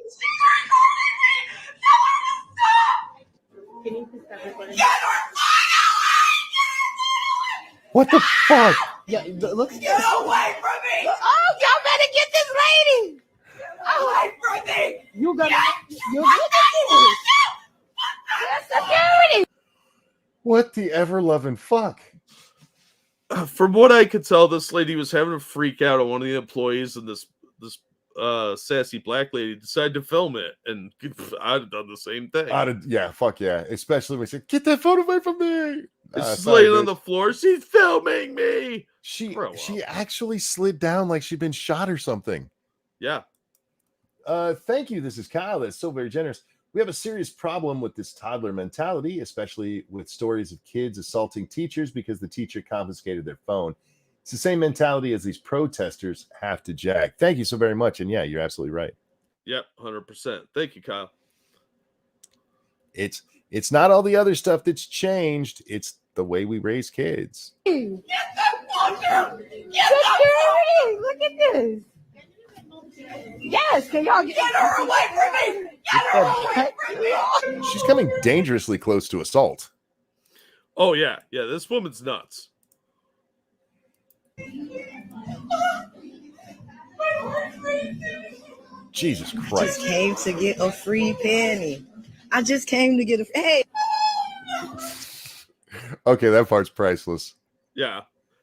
What the fuck? Yeah, look. Get away from me! Oh, y'all better get this lady! Away from me! You got security! What the ever loving fuck? From what I could tell, this lady was having a freak out on one of the employees, and this sassy black lady decided to film it, and I'd have done the same thing. Yeah, fuck yeah. Especially when she said, "Get that phone away from me." She's laying on the floor. She's filming me. She actually slid down like she'd been shot or something. Yeah. Thank you. This is Kyle. That's so very generous. We have a serious problem with this toddler mentality, especially with stories of kids assaulting teachers because the teacher confiscated their phone. It's the same mentality as these protesters have to Jack. Thank you so very much. And yeah, you're absolutely right. Yep, 100%. Thank you, Kyle. It's not all the other stuff that's changed. It's the way we raise kids. Get that phone down! Get security! Look at this! Yes, can y'all get her away from me? Get her away from me! She's coming dangerously close to assault. Oh, yeah. Yeah, this woman's nuts. Jesus Christ. I just came to get a free penny. I just came to get a... Hey! Okay, that part's priceless. Yeah.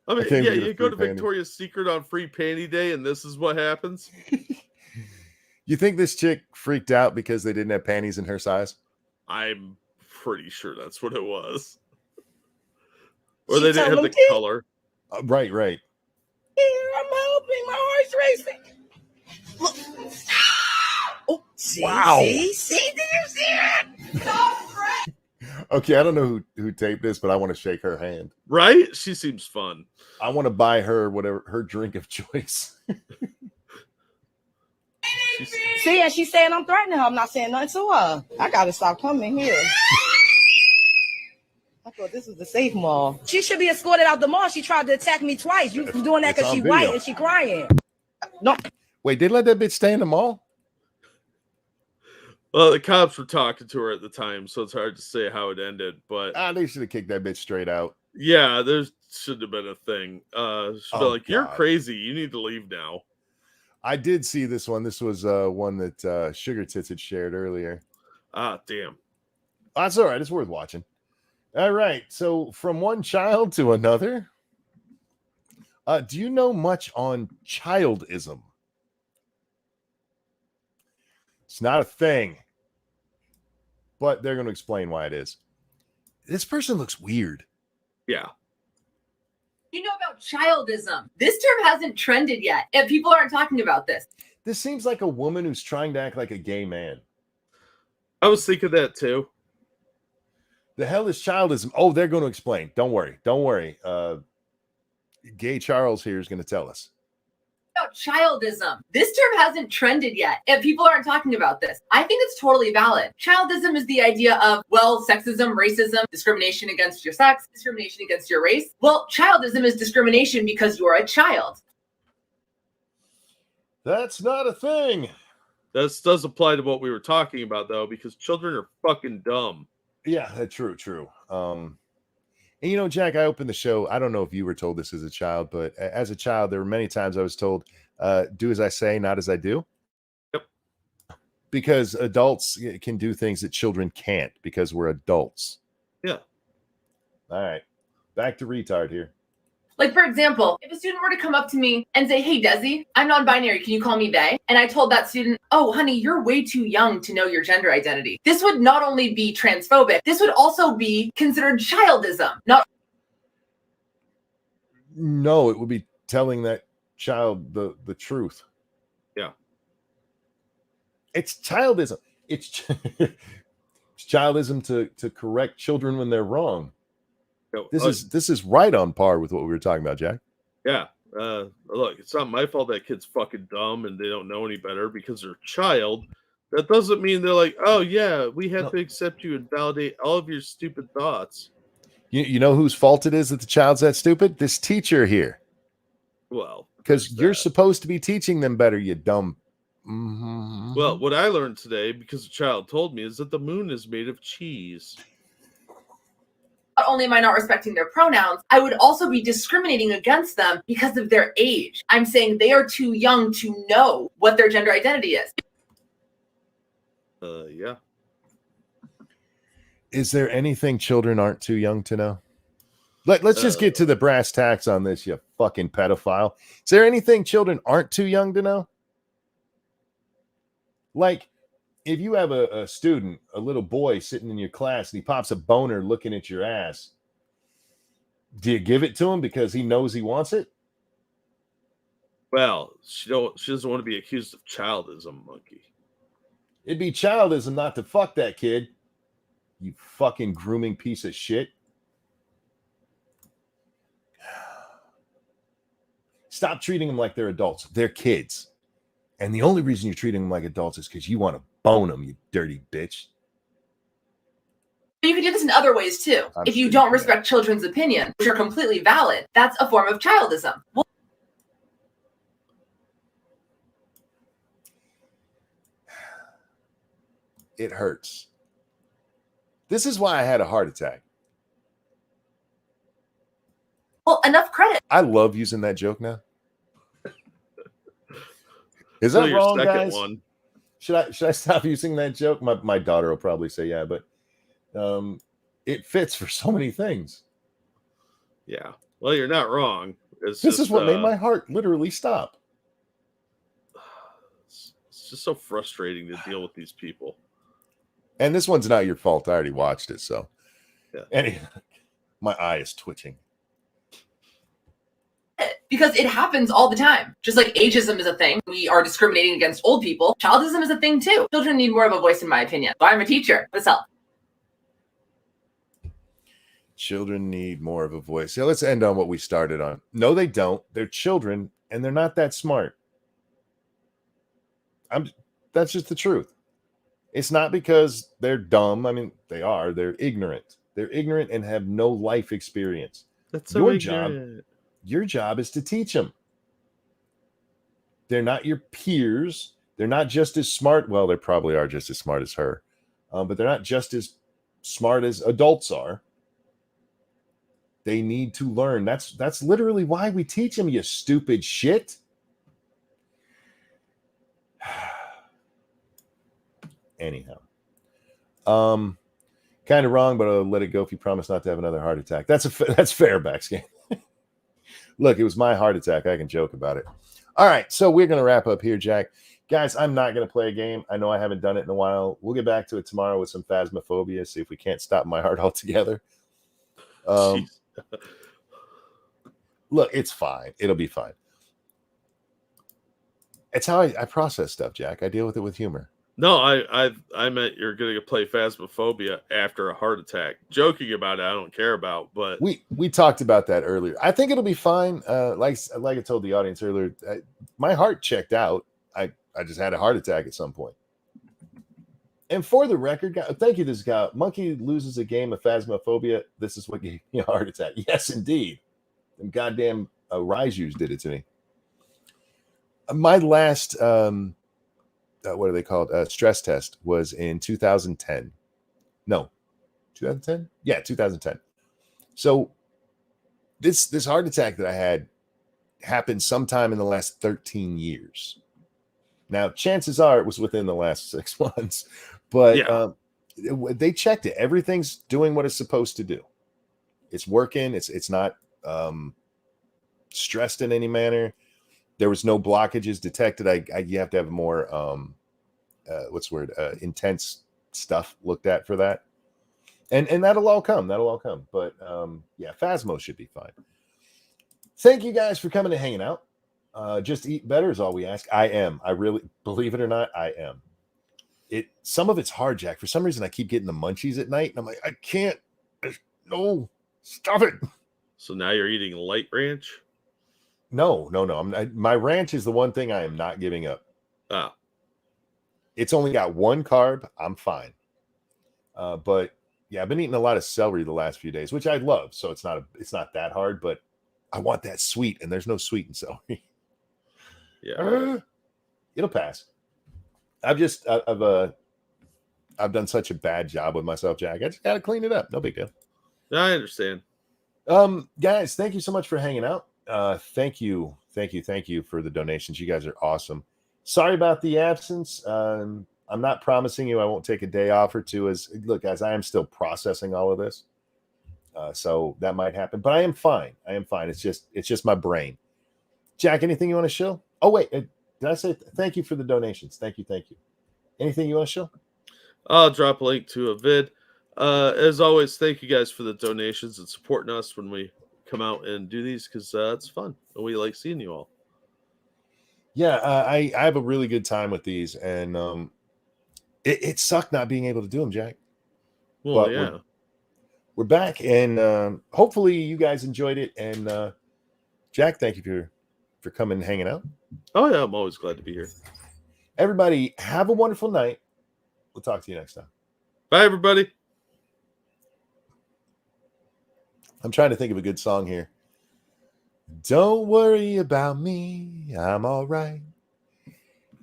I mean, yeah, you go to Victoria's Secret on Free Panty Day, and this is what happens. You think this chick freaked out because they didn't have panties in her size? I'm pretty sure that's what it was. Or they didn't have the color. Right. Here, I'm helping. My heart's racing. Look. Oh, see, wow. See, did you see it? Okay, I don't know who taped this, but I want to shake her hand. Right? She seems fun. I want to buy her whatever her drink of choice. See, and she's saying I'm threatening her. I'm not saying nothing to her. I gotta stop coming here. I thought this was the safe mall. She should be escorted out the mall. She tried to attack me twice. You doing that because she white and she crying. No. Wait, they let that bitch stay in the mall? Well, the cops were talking to her at the time, so it's hard to say how it ended. But they should have kicked that bitch straight out. Yeah, there should have been a thing. She'd be like, "You're crazy. You need to leave now." I did see this one. This was one that Sugar Tits had shared earlier. Ah, damn. That's all right. It's worth watching. All right. So from one child to another. Do you know much on childism? It's not a thing, but they're going to explain why it is. This person looks weird. Yeah. You know about childism. This term hasn't trended yet, and people aren't talking about this. This seems like a woman who's trying to act like a gay man. I was thinking that too. The hell is childism? Oh, they're going to explain. Don't worry. Gay Charles here is going to tell us. About childism. This term hasn't trended yet, and people aren't talking about this. I think it's totally valid. Childism is the idea of, well, sexism, racism, discrimination against your sex, discrimination against your race. Well, childism is discrimination because you're a child. That's not a thing. This does apply to what we were talking about, though, because children are fucking dumb. Yeah, that's true. And you know, Jack, I opened the show. I don't know if you were told this as a child, but as a child, there were many times I was told, do as I say, not as I do. Yep. Because adults can do things that children can't because we're adults. Yeah. All right. Back to retard here. Like, for example, if a student were to come up to me and say, hey, Desi, I'm non-binary, can you call me they? And I told that student, oh, honey, you're way too young to know your gender identity. This would not only be transphobic, this would also be considered childism. No, it would be telling that child the truth. Yeah. It's childism. It's childism to correct children when they're wrong. This is right on par with what we were talking about, Jack. Yeah. Look, it's not my fault that kid's fucking dumb and they don't know any better because they're a child. That doesn't mean they're like, oh yeah, we have to accept you and validate all of your stupid thoughts. You know whose fault it is that the child's that stupid? This teacher here. Well, because you're supposed to be teaching them better, you dumb. Mm-hmm. Well, what I learned today, because a child told me, is that the moon is made of cheese. Not only am I not respecting their pronouns, I would also be discriminating against them because of their age. I'm saying they are too young to know what their gender identity is. Yeah. Is there anything children aren't too young to know? Let's just get to the brass tacks on this, you fucking pedophile. Is there anything children aren't too young to know? Like, if you have a student, a little boy sitting in your class, and he pops a boner looking at your ass, do you give it to him because he knows he wants it? Well, she doesn't want to be accused of childism, monkey. It'd be childism not to fuck that kid. You fucking grooming piece of shit. Stop treating them like they're adults. They're kids. And the only reason you're treating them like adults is because you want to bone them, you dirty bitch. But you could do this in other ways too. If you don't respect children's opinion, which are completely valid, that's a form of childism. It hurts. This is why I had a heart attack. Well, enough credit. I love using that joke now. Is that wrong, guys? One. Should I stop using that joke? My daughter will probably say yeah, but it fits for so many things. Yeah. Well, you're not wrong. This is what made my heart literally stop. It's just so frustrating to deal with these people. And this one's not your fault. I already watched it, so. Yeah. My eye is twitching. Because it happens all the time. Just like ageism is a thing, we are discriminating against old people. Childism is a thing too. Children need more of a voice, in my opinion. So I'm a teacher myself. Children need more of a voice. Yeah, let's end on what we started on. No, they don't. They're children, and they're not that smart. That's just the truth. It's not because they're dumb. I mean, they are. They're ignorant. They're ignorant and have no life experience. That's so ignorant. Your job is to teach them. They're not your peers. They're not just as smart. Well, they probably are just as smart as her. But they're not just as smart as adults are. They need to learn. That's literally why we teach them, you stupid shit. Anyhow. Kind of wrong, but I'll let it go if you promise not to have another heart attack. That's fair, Backscan. Look, it was my heart attack. I can joke about it. All right, so we're going to wrap up here, Jack. Guys, I'm not going to play a game. I know I haven't done it in a while. We'll get back to it tomorrow with some Phasmophobia, see if we can't stop my heart altogether. Look, it's fine. It'll be fine. It's how I process stuff, Jack. I deal with it with humor. No, I meant you're going to play Phasmophobia after a heart attack. Joking about it, I don't care about. But we talked about that earlier. I think it'll be fine. Like I told the audience earlier, my heart checked out. I just had a heart attack at some point. And for the record, thank you, this guy. Monkey loses a game of Phasmophobia. This is what gave me a heart attack. Yes, indeed. Them goddamn Raijus did it to me. My last what are they called? Stress test was in 2010. No, 2010. Yeah, 2010. So this heart attack that I had happened sometime in the last 13 years. Now, chances are it was within the last 6 months, but they checked it. Everything's doing what it's supposed to do. It's working. It's not stressed in any manner. There was no blockages detected. You have to have more intense stuff looked at for that, and that'll all come. But Phasmo should be fine. Thank you guys for coming and hanging out. Just eat better is all we ask. I am. I really, believe it or not, I am. Some of it's hard, Jack. For some reason, I keep getting the munchies at night, and I'm like, I can't. No, stop it. So now you're eating light ranch? No. My ranch is the one thing I am not giving up. Oh. It's only got one carb. I'm fine. But yeah, I've been eating a lot of celery the last few days, which I love. So it's not that hard, but I want that sweet, and there's no sweet in celery. Yeah. It'll pass. I've done such a bad job with myself, Jack. I just got to clean it up. No big deal. I understand. Guys, thank you so much for hanging out. Thank you for the donations. You guys are awesome. Sorry about the absence. I'm not promising you I won't take a day off or two. Look, guys, I am still processing all of this. So that might happen, but I am fine. It's just my brain. Jack, anything you want to show? Oh, wait. Did I say thank you for the donations? Thank you. Anything you want to show? I'll drop a link to a vid. As always, thank you guys for the donations and supporting us when we come out and do these, because it's fun and we like seeing you all. Yeah, I have a really good time with these, and it sucked not being able to do them, Jack. Well, but yeah. We're back, and hopefully you guys enjoyed it. And Jack, thank you for coming and hanging out. Oh yeah, I'm always glad to be here. Everybody, have a wonderful night. We'll talk to you next time. Bye, everybody. I'm trying to think of a good song here. Don't worry about me, I'm all right.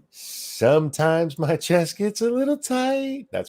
Sometimes my chest gets a little tight. That's